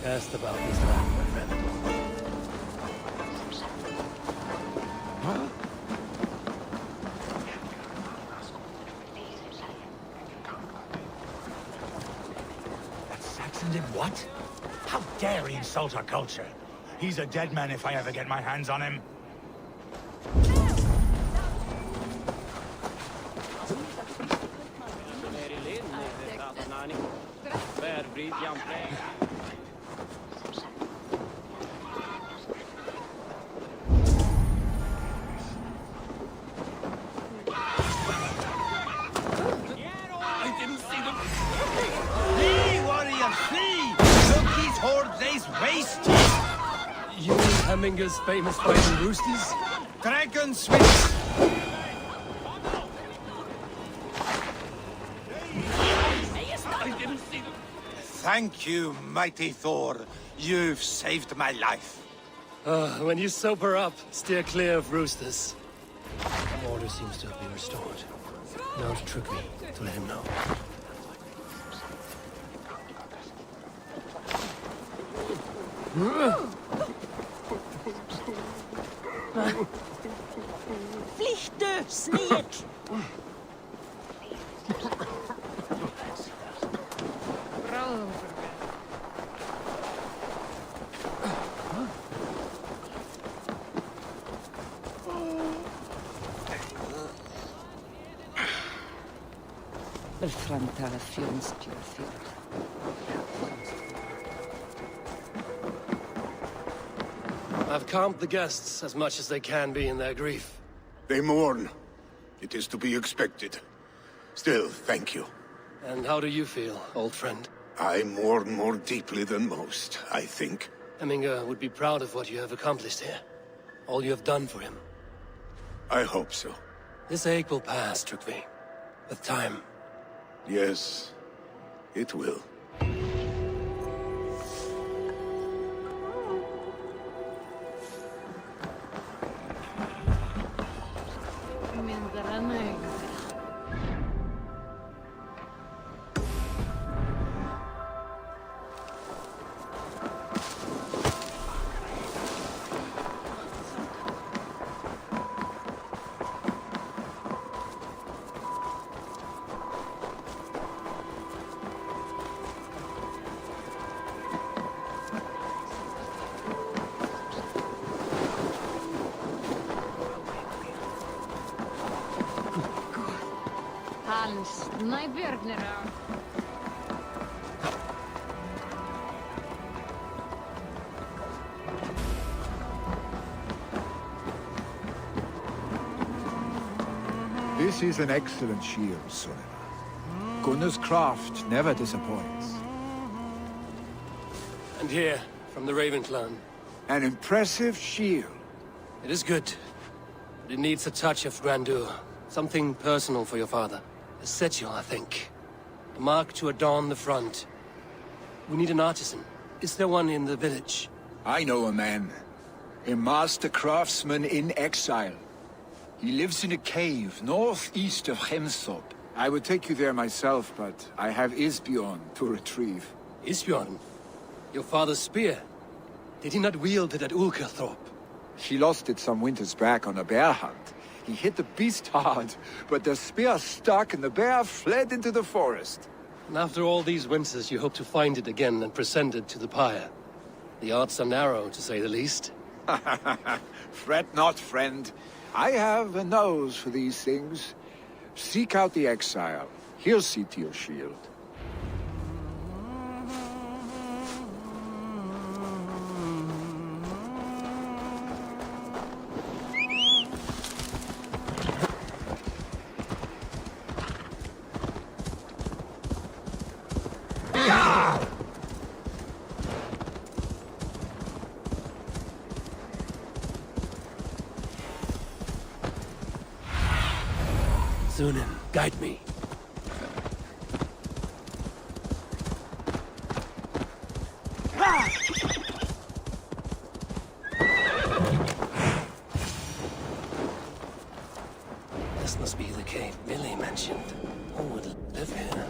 Cast about this land, my friend. That Saxon did what? How dare he insult our culture? He's a dead man if I ever get my hands on him. I didn't see them. Flee, warrior, flee! Look, these hordes, they's waste! You and Hemminger's famous fighting roosters? Dragon switch! I didn't see them. Thank you, mighty Thor. You've saved my life. When you sober up, steer clear of roosters. Order seems to have been restored. Now to Trickery, to let him know. Vlieg du, sneak! I've calmed the guests as much as they can be in their grief. They mourn. It is to be expected. Still, thank you. And how do you feel, old friend? I mourn more deeply than most, I think. Hemminger would be proud of what you have accomplished here. All you have done for him. I hope so. This ache will pass, Trygve. With time. Yes, it will. Hans, my Björnera. This is an excellent shield, Sullivan. Gunnar's craft never disappoints. And here, from the Raven clan. An impressive shield. It is good. But it needs a touch of grandeur. Something personal for your father. A sigil, I think. A mark to adorn the front. We need an artisan. Is there one in the village? I know a man. A master craftsman in exile. He lives in a cave northeast of Hemsop. I would take you there myself, but I have Isbjorn to retrieve. Isbjorn? Your father's spear? Did he not wield it at Ulkerthorpe? He lost it some winters back on a bear hunt. He hit the beast hard, but the spear stuck and the bear fled into the forest. And after all these winters, you hope to find it again and present it to the pyre. The odds are narrow, to say the least. Fret not, friend. I have a nose for these things. Seek out the exile. He'll see to your shield. Sunan, guide me. This must be the cave Billy mentioned. Who would live here?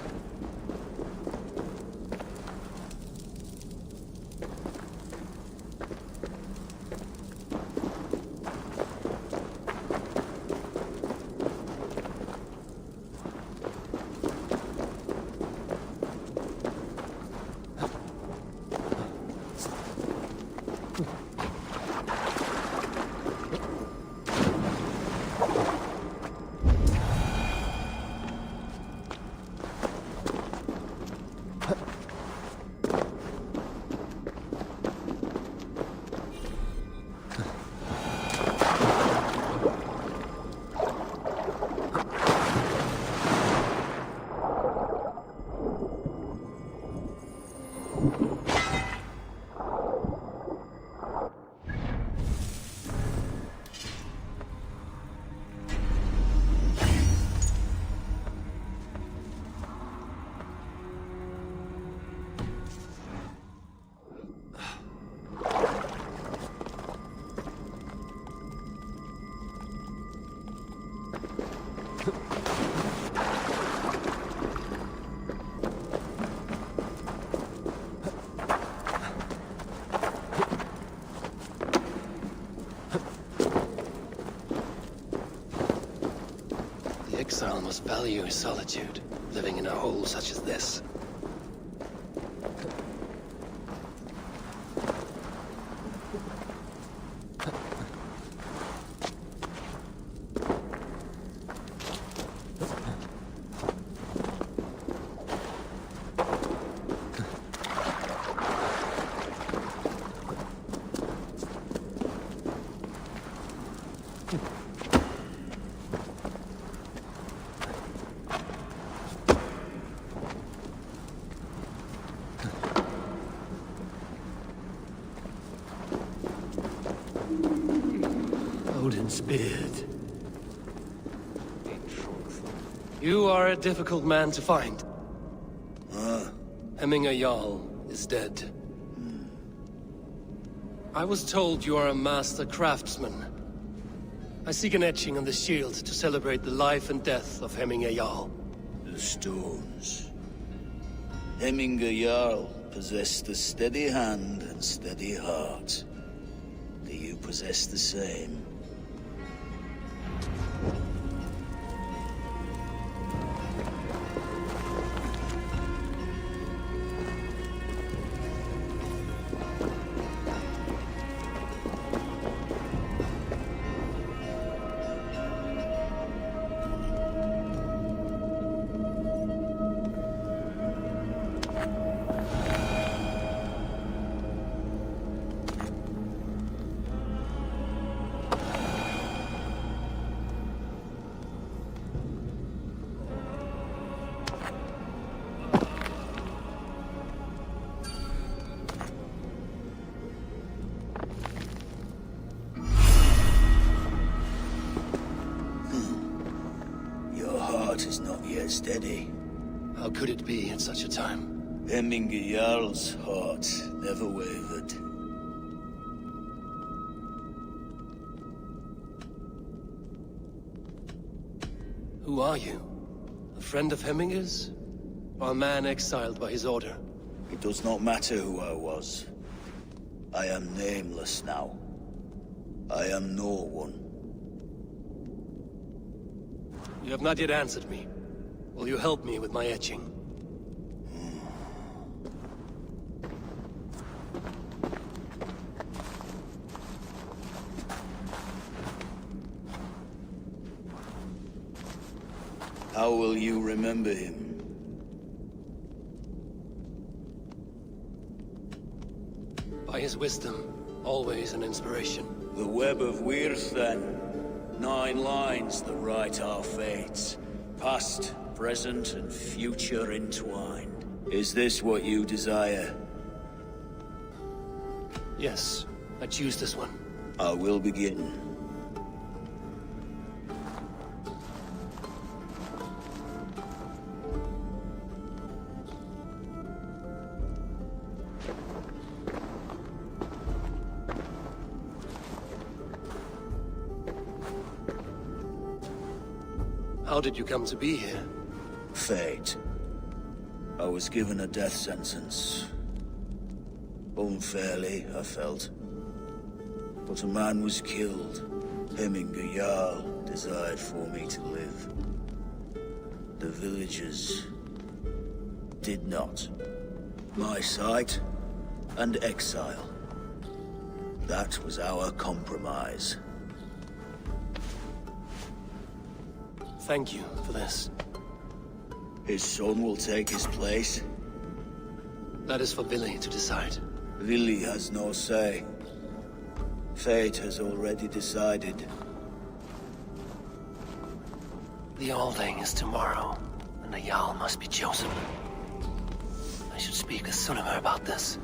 The exile must value his solitude, living in a hole such as this. Odin's beard. You are a difficult man to find. Hemminger Jarl is dead. I was told you are a master craftsman. I seek an etching on the shield to celebrate the life and death of Hemminger Jarl. The stones. Hemminger Jarl possessed a steady hand and steady heart. Do you possess the same? Is not yet steady. How could it be at such a time? Hemminger Jarl's heart never wavered. Who are you? A friend of Hemminger's? Or a man exiled by his order? It does not matter who I was. I am nameless now. I am no one. You have not yet answered me. Will you help me with my etching? How will you remember him? By his wisdom, always an inspiration. The web of Wirth, then. 9 lines that write our fates. Past, present, and future entwined. Is this what you desire? Yes, I choose this one. I will begin. How did you come to be here? Fate. I was given a death sentence. Unfairly, I felt. But a man was killed. Hemminger Jarl desired for me to live. The villagers did not. My sight and exile. That was our compromise. Thank you for this. His son will take his place. That is for Billy to decide. Billy has no say. Fate has already decided. The Alding is tomorrow, and the Jarl must be chosen. I should speak with Sunnema about this.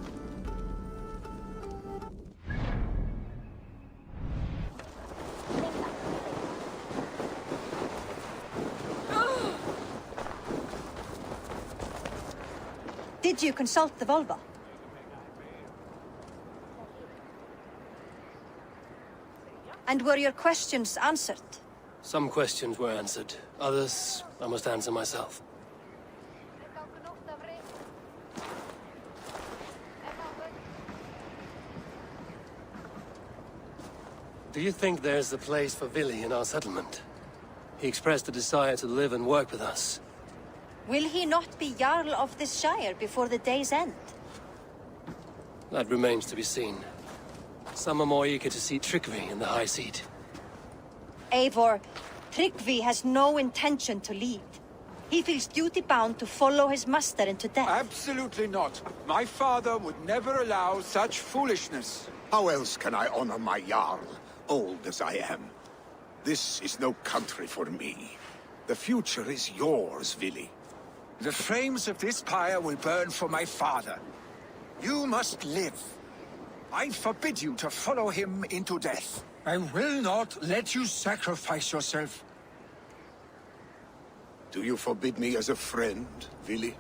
Did you consult the Volva? And were your questions answered? Some questions were answered. Others, I must answer myself. Do you think there's a place for Vili in our settlement? He expressed a desire to live and work with us. Will he not be Jarl of this Shire before the day's end? That remains to be seen. Some are more eager to see Tryggvi in the high seat. Eivor, Tryggvi has no intention to lead. He feels duty-bound to follow his master into death. Absolutely not. My father would never allow such foolishness. How else can I honor my Jarl, old as I am? This is no country for me. The future is yours, Vili. The flames of this pyre will burn for my father. You must live. I forbid you to follow him into death. I will not let you sacrifice yourself. Do you forbid me as a friend, Vili?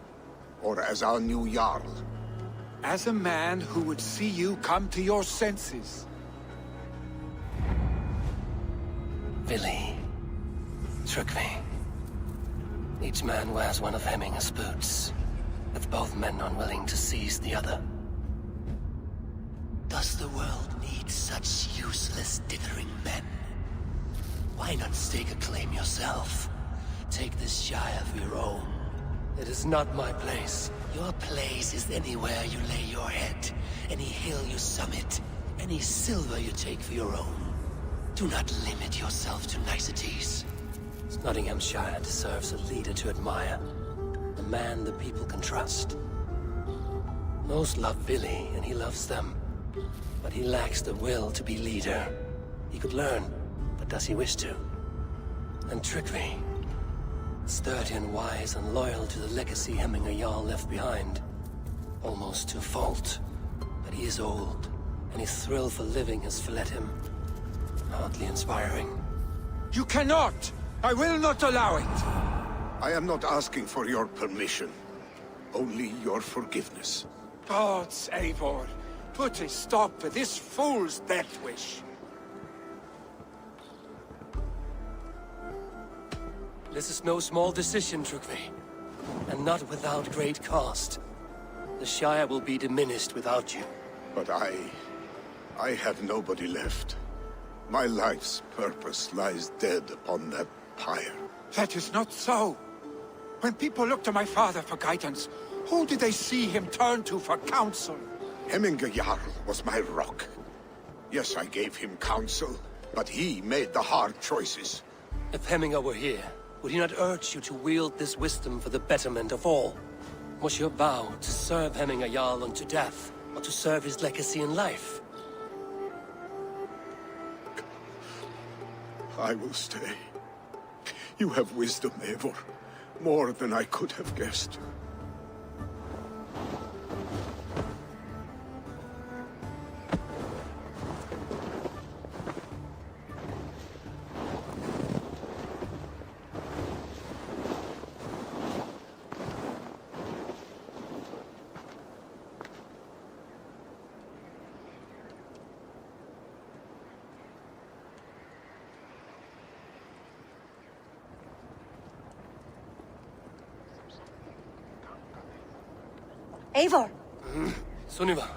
Or as our new Jarl? As a man who would see you come to your senses. Vili. Tryggvi. Each man wears one of Hemminger's boots, with both men unwilling to seize the other. Does the world need such useless, dithering men? Why not stake a claim yourself? Take this Shire for your own. It is not my place. Your place is anywhere you lay your head, any hill you summit, any silver you take for your own. Do not limit yourself to niceties. Nottinghamshire deserves a leader to admire. A man the people can trust. Most love Vili, and he loves them. But he lacks the will to be leader. He could learn, but does he wish to? And Tryggvi. Sturdy and wise and loyal to the legacy Hemminger Jarl left behind. Almost to a fault. But he is old, and his thrill for living has fled him. Hardly inspiring. You cannot! I will not allow it! I am not asking for your permission. Only your forgiveness. Gods, Eivor, put a stop to this fool's death wish. This is no small decision, Tryggvi. And not without great cost. The Shire will be diminished without you. But I have nobody left. My life's purpose lies dead upon that pyre. That is not so. When people look to my father for guidance, who did they see him turn to for counsel? Hemminger Jarl was my rock. Yes, I gave him counsel, but he made the hard choices. If Hemminger were here, would he not urge you to wield this wisdom for the betterment of all? Was your vow to serve Hemminger Jarl unto death, or to serve his legacy in life? I will stay. You have wisdom, Eivor. More than I could have guessed. Eivor! Sunniva!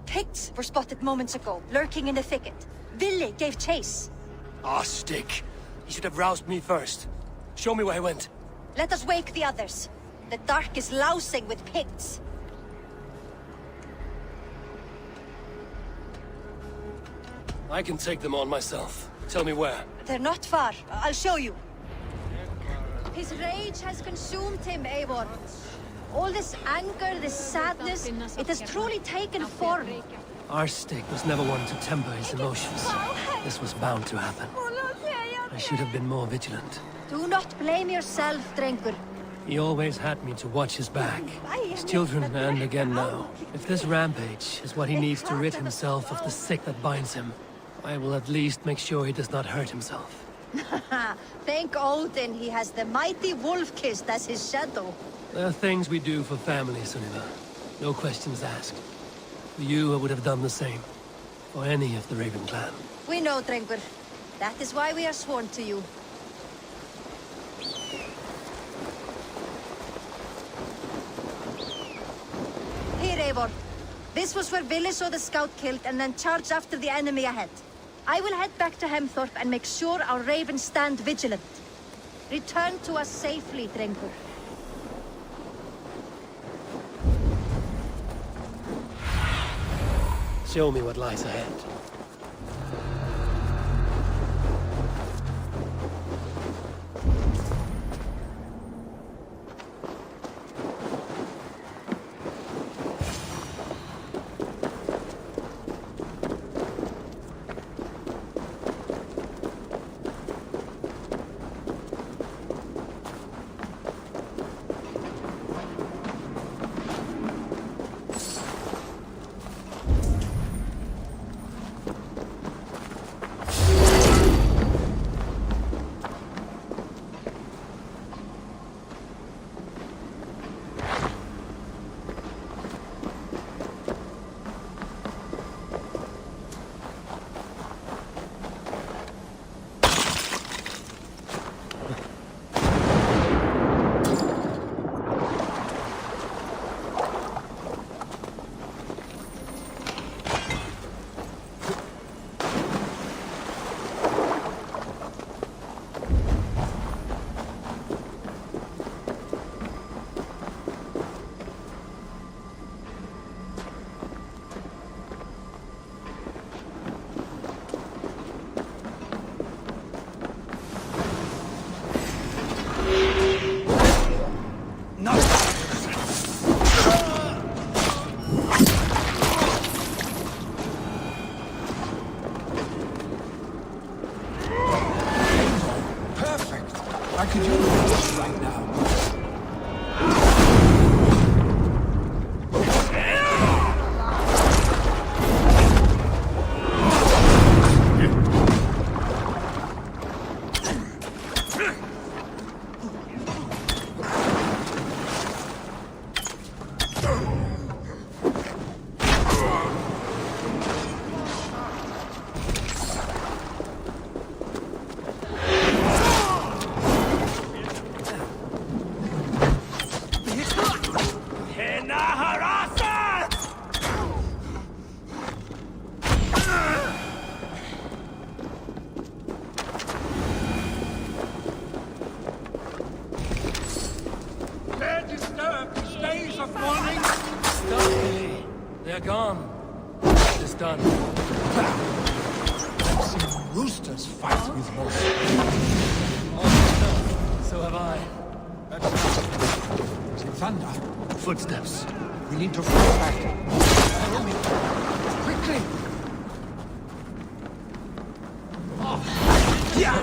Picts were spotted moments ago, lurking in the thicket. Vili gave chase. Ah, stick! He should have roused me first. Show me where he went. Let us wake the others. The dark is lousing with Picts. I can take them on myself. Tell me where. They're not far. I'll show you. His rage has consumed him, Eivor. All this anger, this sadness, it has truly taken form. Our stick was never one to temper his emotions. This was bound to happen. I should have been more vigilant. Do not blame yourself, Drengur. He always had me to watch his back. His children, and again now. If this rampage is what he needs to rid himself of the sick that binds him, I will at least make sure he does not hurt himself. Thank Odin he has the mighty Wolf-Kissed as his shadow. There are things we do for family, Sunniva. No questions asked. For you, I would have done the same. For any of the Raven clan. We know, Drengur. That is why we are sworn to you. Here, Eivor. This was where Vili saw the scout killed and then charged after the enemy ahead. I will head back to Hemthorpe and make sure our ravens stand vigilant. Return to us safely, Drengur. Show me what lies ahead. they're gone. It is done. I've seen roosters fight with more So have I. Is it thunder? Footsteps. We need to fall back. Follow me. Quickly! Yeah!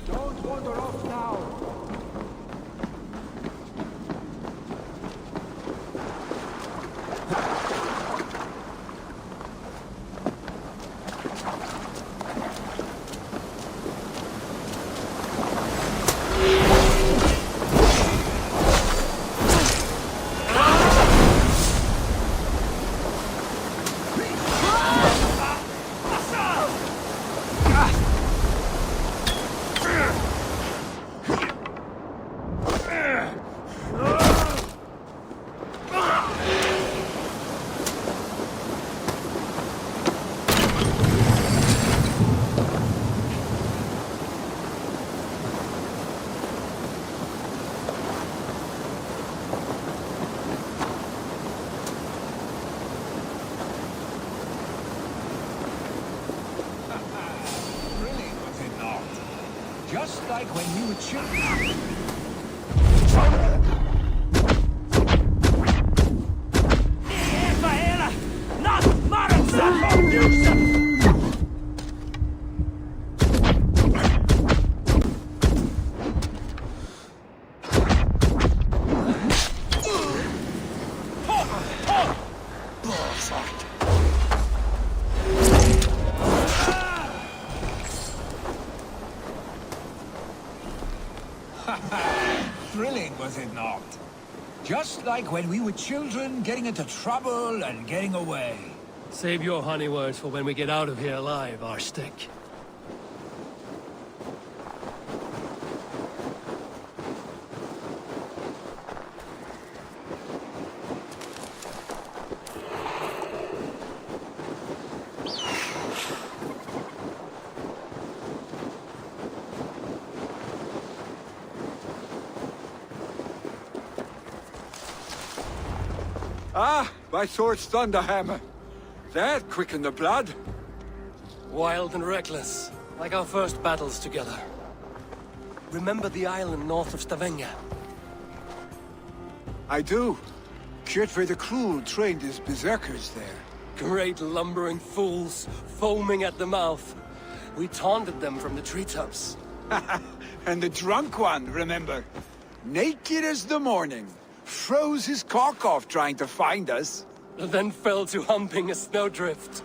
Don't wander off now. Just like when we were children. Thrilling, was it not? Just like when we were children, getting into trouble and getting away. Save your honey words for when we get out of here alive, Arstick. Ah, my sword's thunderhammer. That quickened the blood. Wild and reckless, like our first battles together. Remember the island north of Stavanger? I do. Kjotve the Cruel trained his berserkers there. Great lumbering fools, foaming at the mouth. We taunted them from the treetops. And the drunk one, remember? Naked as the morning. Froze his cock off trying to find us. Then fell to humping a snowdrift.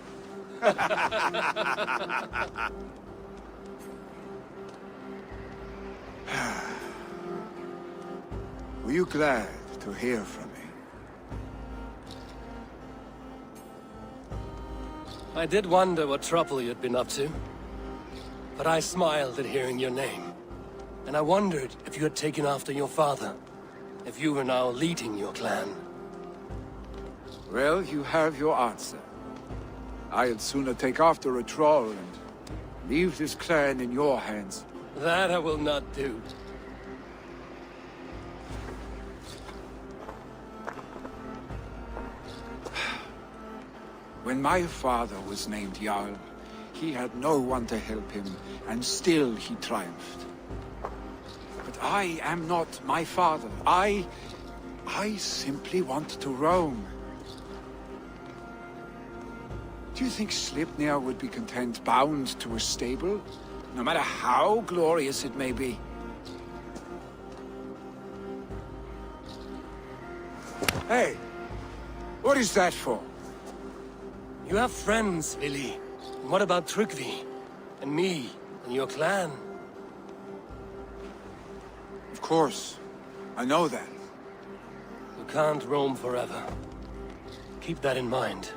Were you glad to hear from me? I did wonder what trouble you'd been up to. But I smiled at hearing your name. And I wondered if you had taken after your father. If you were now leading your clan. Well, you have your answer. I'd sooner take after a troll and leave this clan in your hands. That I will not do. When my father was named Jarl, he had no one to help him, and still he triumphed. But I am not my father. I I simply want to roam. Do you think Sleipnir would be content bound to a stable? No matter how glorious it may be? Hey! What is that for? You have friends, Vili. What about Tryggvi? And me? And your clan? Of course. I know that. You can't roam forever. Keep that in mind.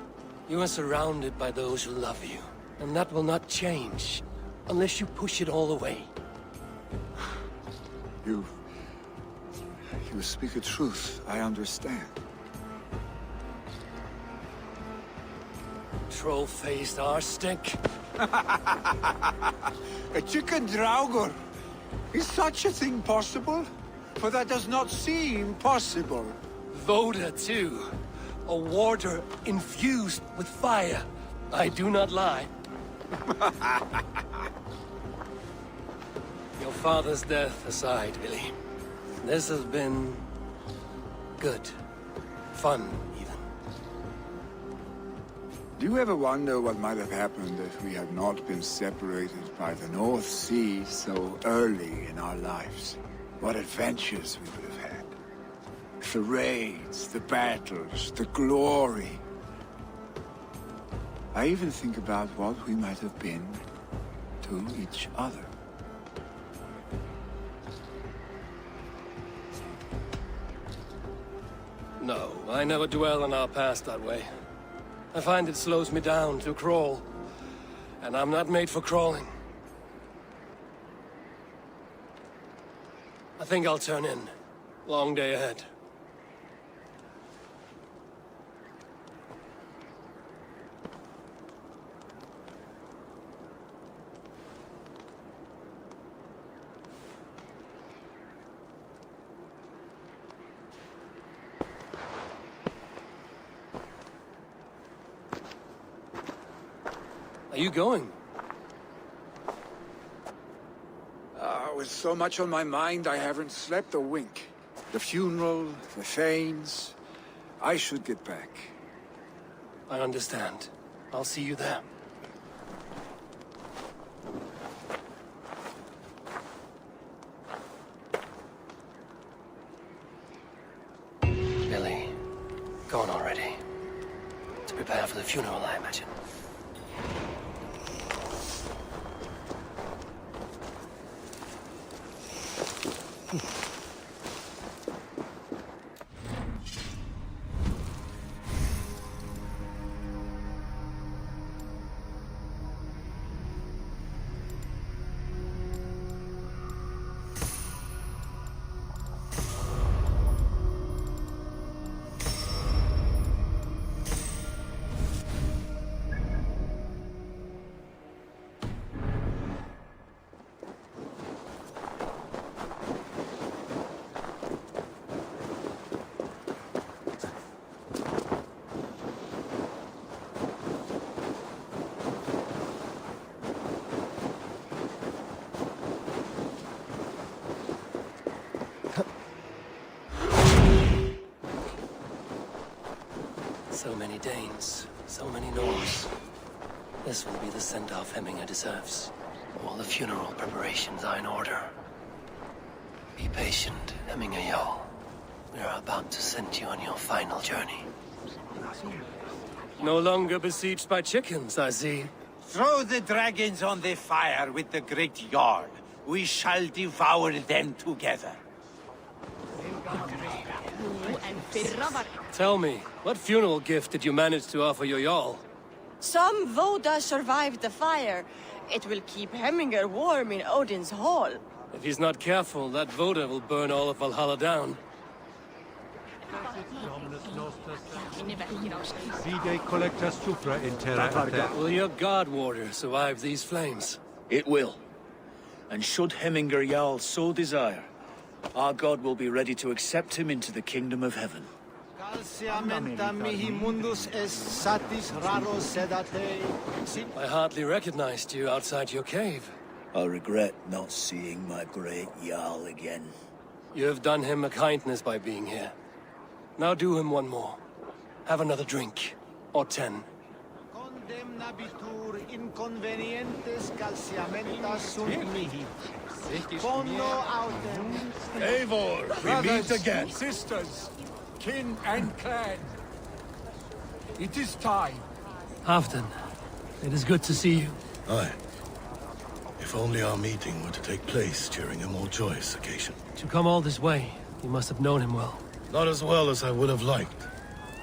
You are surrounded by those who love you. And that will not change. Unless you push it all away. You speak the truth. I understand. Troll-faced arstink. A chicken Draugr. Is such a thing possible? For that does not seem possible. Voda, too. A warder infused with fire. I do not lie. Your father's death aside, Vili. This has been... good. Fun, even. Do you ever wonder what might have happened if we had not been separated by the North Sea so early in our lives? What adventures we would have had. The raids, the battles, the glory. I even think about what we might have been to each other. No, I never dwell on our past that way. I find it slows me down to crawl. And I'm not made for crawling. I think I'll turn in. Long day ahead. Are you going? With so much on my mind, I haven't slept a wink. The funeral, the Thanes... I should get back. I understand. I'll see you there. Billy, gone already. To prepare for the funeral, I imagine. So many Danes, so many Norse. This will be the send-off Hemminger deserves. All the funeral preparations are in order. Be patient, Hemminger Jarl. We are about to send you on your final journey. No longer besieged by chickens, I see. Throw the dragons on the fire with the great Jarl. We shall devour them together. Tell me, what funeral gift did you manage to offer your Jarl? Some Voda survived the fire. It will keep Hemminger warm in Odin's hall. If he's not careful, that Voda will burn all of Valhalla down. Will your God warder survive these flames? It will. And should Hemminger Jarl so desire, our God will be ready to accept him into the kingdom of heaven. I hardly recognized you outside your cave. I regret not seeing my great Jarl again. You have done him a kindness by being here. Now do him one more. Have another drink. Or 10. Condemnabitur inconvenientes calciamentas sunt mihi. Fondo autem. Eivor, we Brothers, meet again. sisters, kin and clan. It is time. Halfdan, it is good to see you. Aye. If only our meeting were to take place during a more joyous occasion. To come all this way, you must have known him well. Not as well as I would have liked.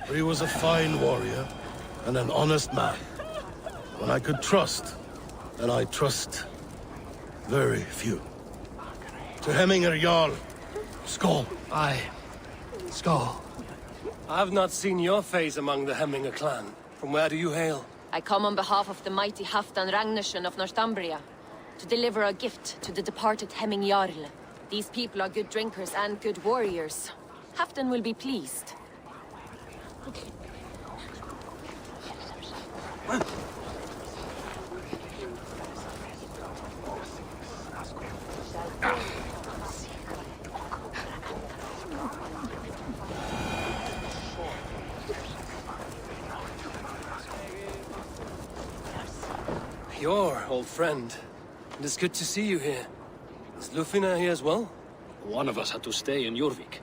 But he was a fine warrior and an honest man. One I could trust, and I trust very few. To Hemminger Jarl, Skål. Aye. Skål. I've not seen your face among the Hemminger clan. From where do you hail? I come on behalf of the mighty Halfdan Ragnarsson of Northumbria to deliver a gift to the departed Hemming Jarl. These people are good drinkers and good warriors. Halfdan will be pleased. Your old friend. It is good to see you here. Is Lufina here as well? One of us had to stay in Jorvik.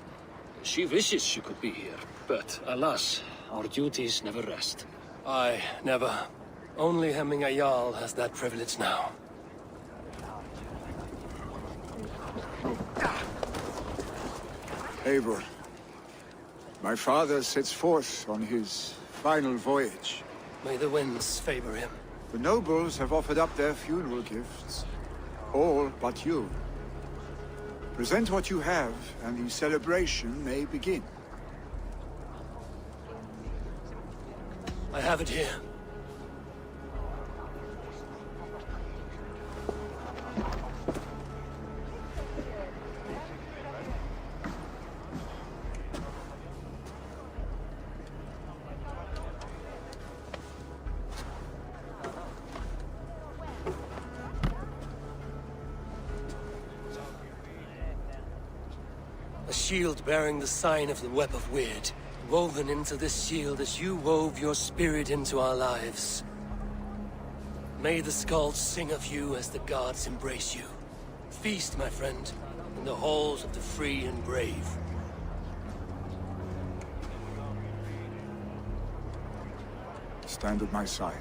She wishes she could be here, but alas, our duties never rest. Aye, never. Only Hemminger Jarl has that privilege now. Eivor, my father sets forth on his final voyage. May the winds favor him. The nobles have offered up their funeral gifts. All but you. Present what you have, and the celebration may begin. I have it here. A shield bearing the sign of the Web of Weird, woven into this shield as you wove your spirit into our lives. May the skulls sing of you as the gods embrace you. Feast, my friend, in the halls of the free and brave. Stand at my side.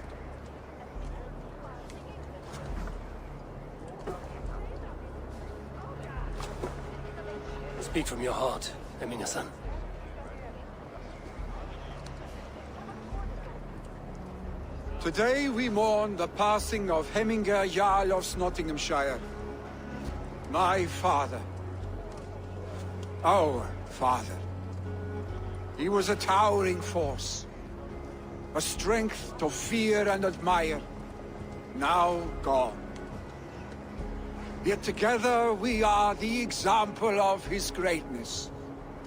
Speak from your heart, Hemminger-son. Today we mourn the passing of Hemminger Jarl of Nottinghamshire. My father. Our father. He was a towering force. A strength to fear and admire. Now gone. Yet together we are the example of his greatness.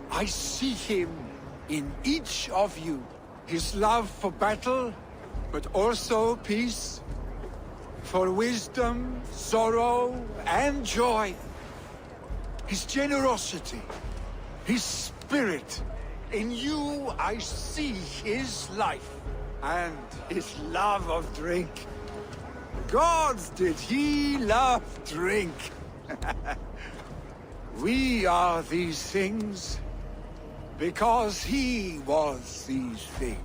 I see him in each of you. His love for battle, but also peace. For wisdom, sorrow, and joy. His generosity, his spirit. In you I see his life, and his love of drink. Gods, did he love drink! We are these things because he was these things.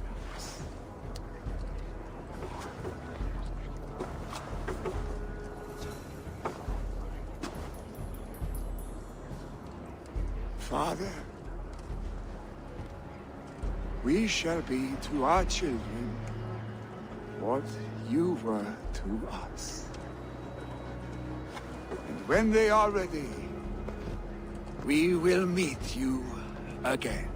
Father, we shall be to our children what you were to us. And when they are ready, we will meet you again.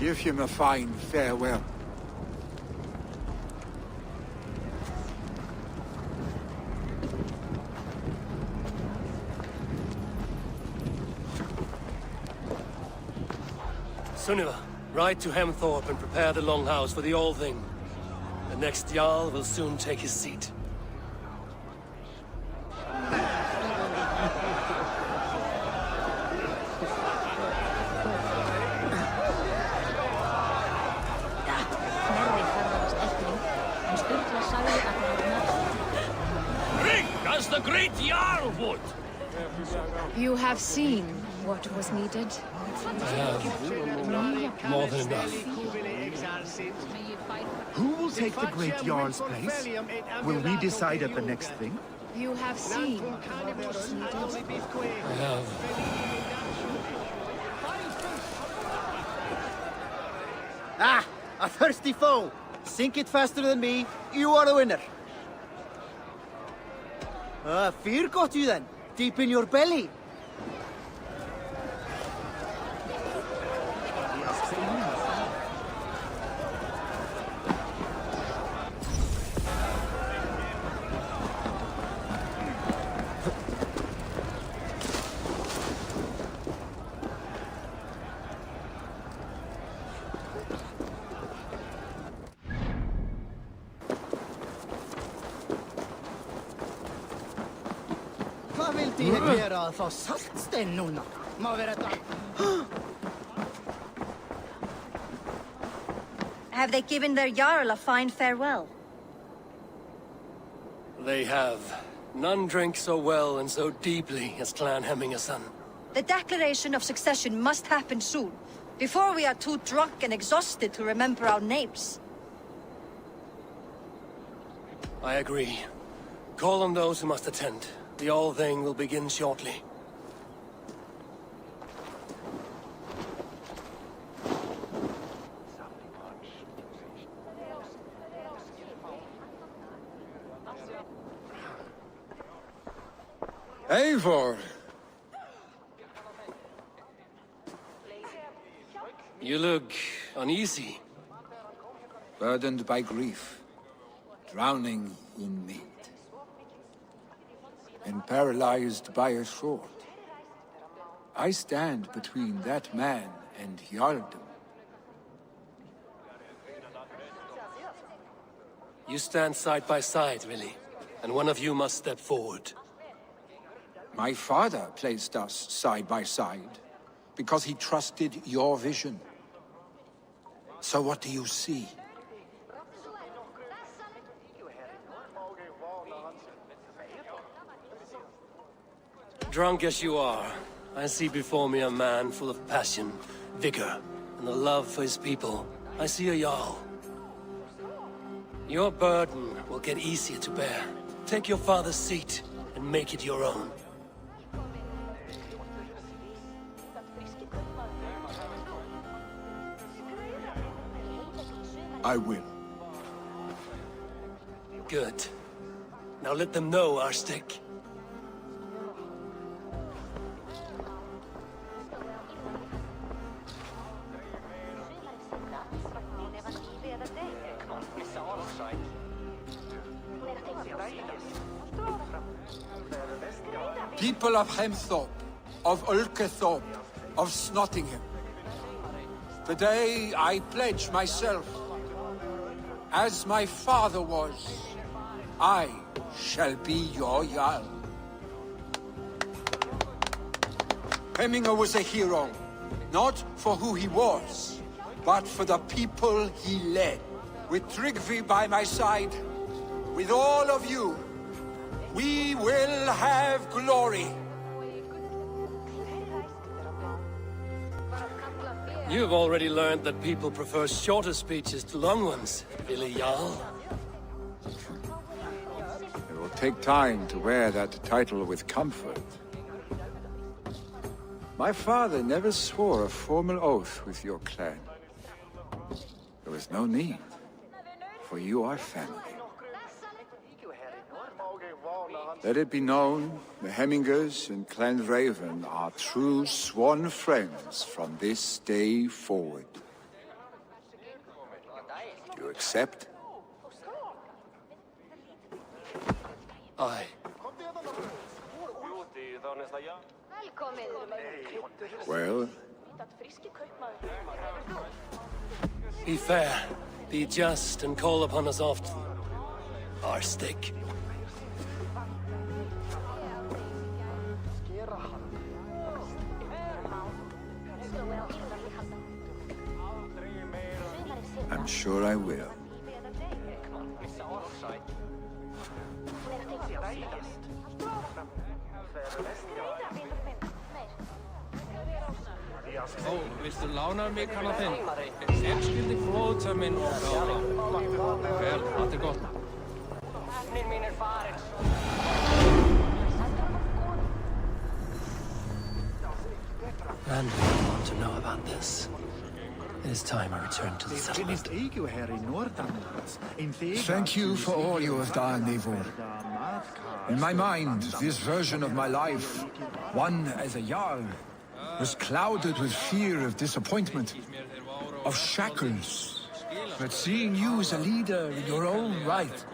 Give him a fine farewell. Sunniva, ride to Hemthorpe and prepare the Longhouse for the All-Thing. The next Jarl will soon take his seat. Drink as the great Jarl would! You have seen what was needed. I have more than enough. Who will take the great Jarl's place? Will we decide at the next thing? You have seen what was needed. I have. Ah, a thirsty foe. Sink it faster than me. You are the winner. Fear got you then, deep in your belly. Hvað vildi ég gera að fá saltstein núna? Má vera þetta... Have they given their Jarl a fine farewell? They have. None drink so well and so deeply as Clan Hemmingason. The declaration of succession must happen soon, before we are too drunk and exhausted to remember our names. I agree. Call on those who must attend. The All-Thing will begin shortly. Eivor! You look uneasy. Burdened by grief, drowning in mead, and paralyzed by a sword. I stand between that man and Jarldom. You stand side by side, really, and one of you must step forward. My father placed us side by side, because he trusted your vision. So what do you see? Drunk as you are, I see before me a man full of passion, vigor, and a love for his people. I see a Jarl. Your burden will get easier to bear. Take your father's seat and make it your own. I will. Good. Now let them know our stick. People of Hemthorpe, of Ulkethorpe, of Snottingham. Today I pledge myself, as my father was, I shall be your Jarl. Hemminger was a hero, not for who he was, but for the people he led. With Tryggvi by my side, with all of you, we will have glory. You've already learned that people prefer shorter speeches to long ones, Billy Jarl. It will take time to wear that title with comfort. My father never swore a formal oath with your clan. There was no need, for you are family. Let it be known, the Hemmingers and Clan Raven are true sworn friends from this day forward. You accept? Aye. Well? Be fair, be just, and call upon us often. Our stick. I'm sure I will. Ó, viltu lána mig hana þinn? Ég skildi flóta minn og gála. Vel, allt gott. Vagnin mín farin. Randy will want to know about this. It is time I return to the settlement. Thank you for all you have done, Eivor. In my mind, this version of my life, one as a Jarl, was clouded with fear of disappointment, of shackles. But seeing you as a leader in your own right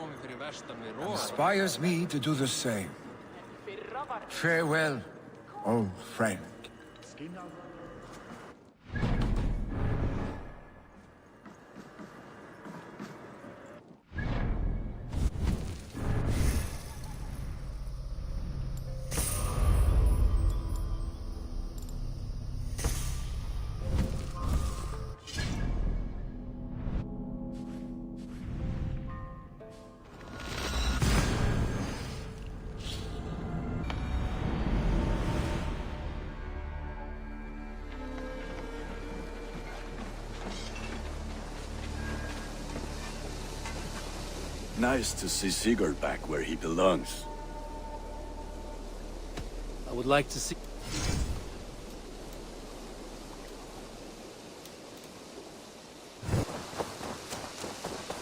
inspires me to do the same. Farewell, old friend. Nice to see Sigurd back where he belongs. I would like to see...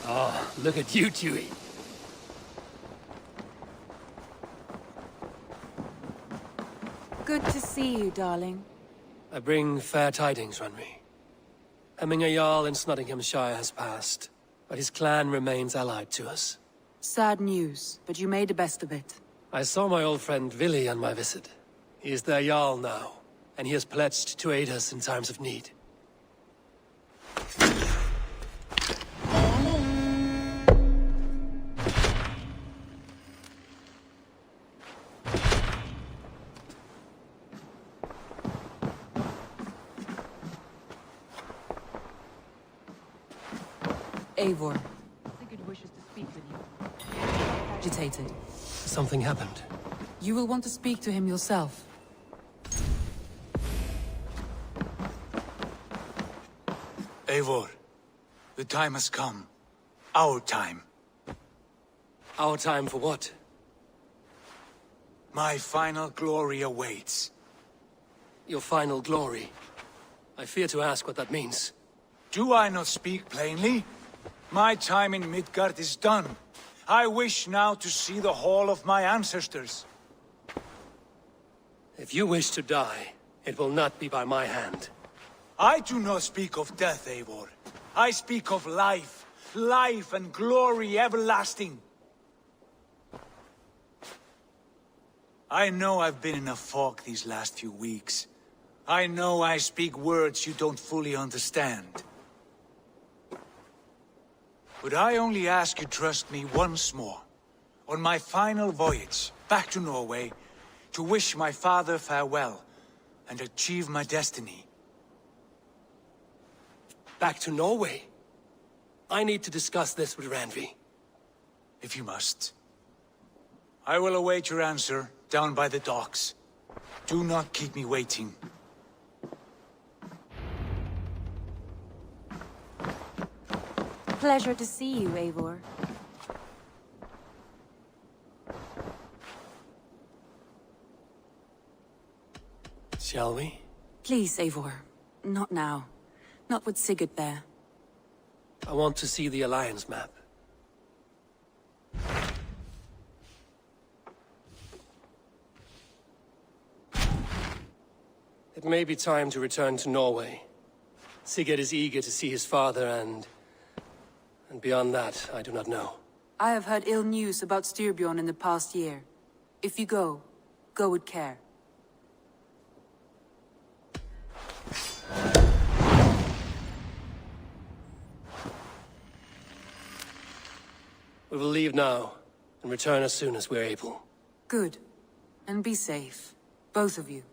Oh, look at you, Chewie. Good to see you, darling. I bring fair tidings, Runry. Hemming a Jarl in Nottinghamshire has passed, but his clan remains allied to us. Sad news, but you made the best of it. I saw my old friend Vili on my visit. He is their Jarl now, and he has pledged to aid us in times of need. Eivor. Sigurd wishes to speak with you. Agitated. Something happened. You will want to speak to him yourself. Eivor, the time has come. Our time. Our time for what? My final glory awaits. Your final glory? I fear to ask what that means. Do I not speak plainly? My time in Midgard is done. I wish now to see the hall of my ancestors. If you wish to die, it will not be by my hand. I do not speak of death, Eivor. I speak of life. Life and glory everlasting. I know I've been in a fog these last few weeks. I know I speak words you don't fully understand. But I only ask you trust me once more, on my final voyage back to Norway, to wish my father farewell and achieve my destiny. Back to Norway? I need to discuss this with Randvi. If you must. I will await your answer down by the docks. Do not keep me waiting. Pleasure to see you, Eivor. Shall we? Please, Eivor. Not now. Not with Sigurd there. I want to see the Alliance map. It may be time to return to Norway. Sigurd is eager to see his father And beyond that, I do not know. I have heard ill news about Styrbjorn in the past year. If you go, go with care. We will leave now, and return as soon as we're able. Good. And be safe. Both of you.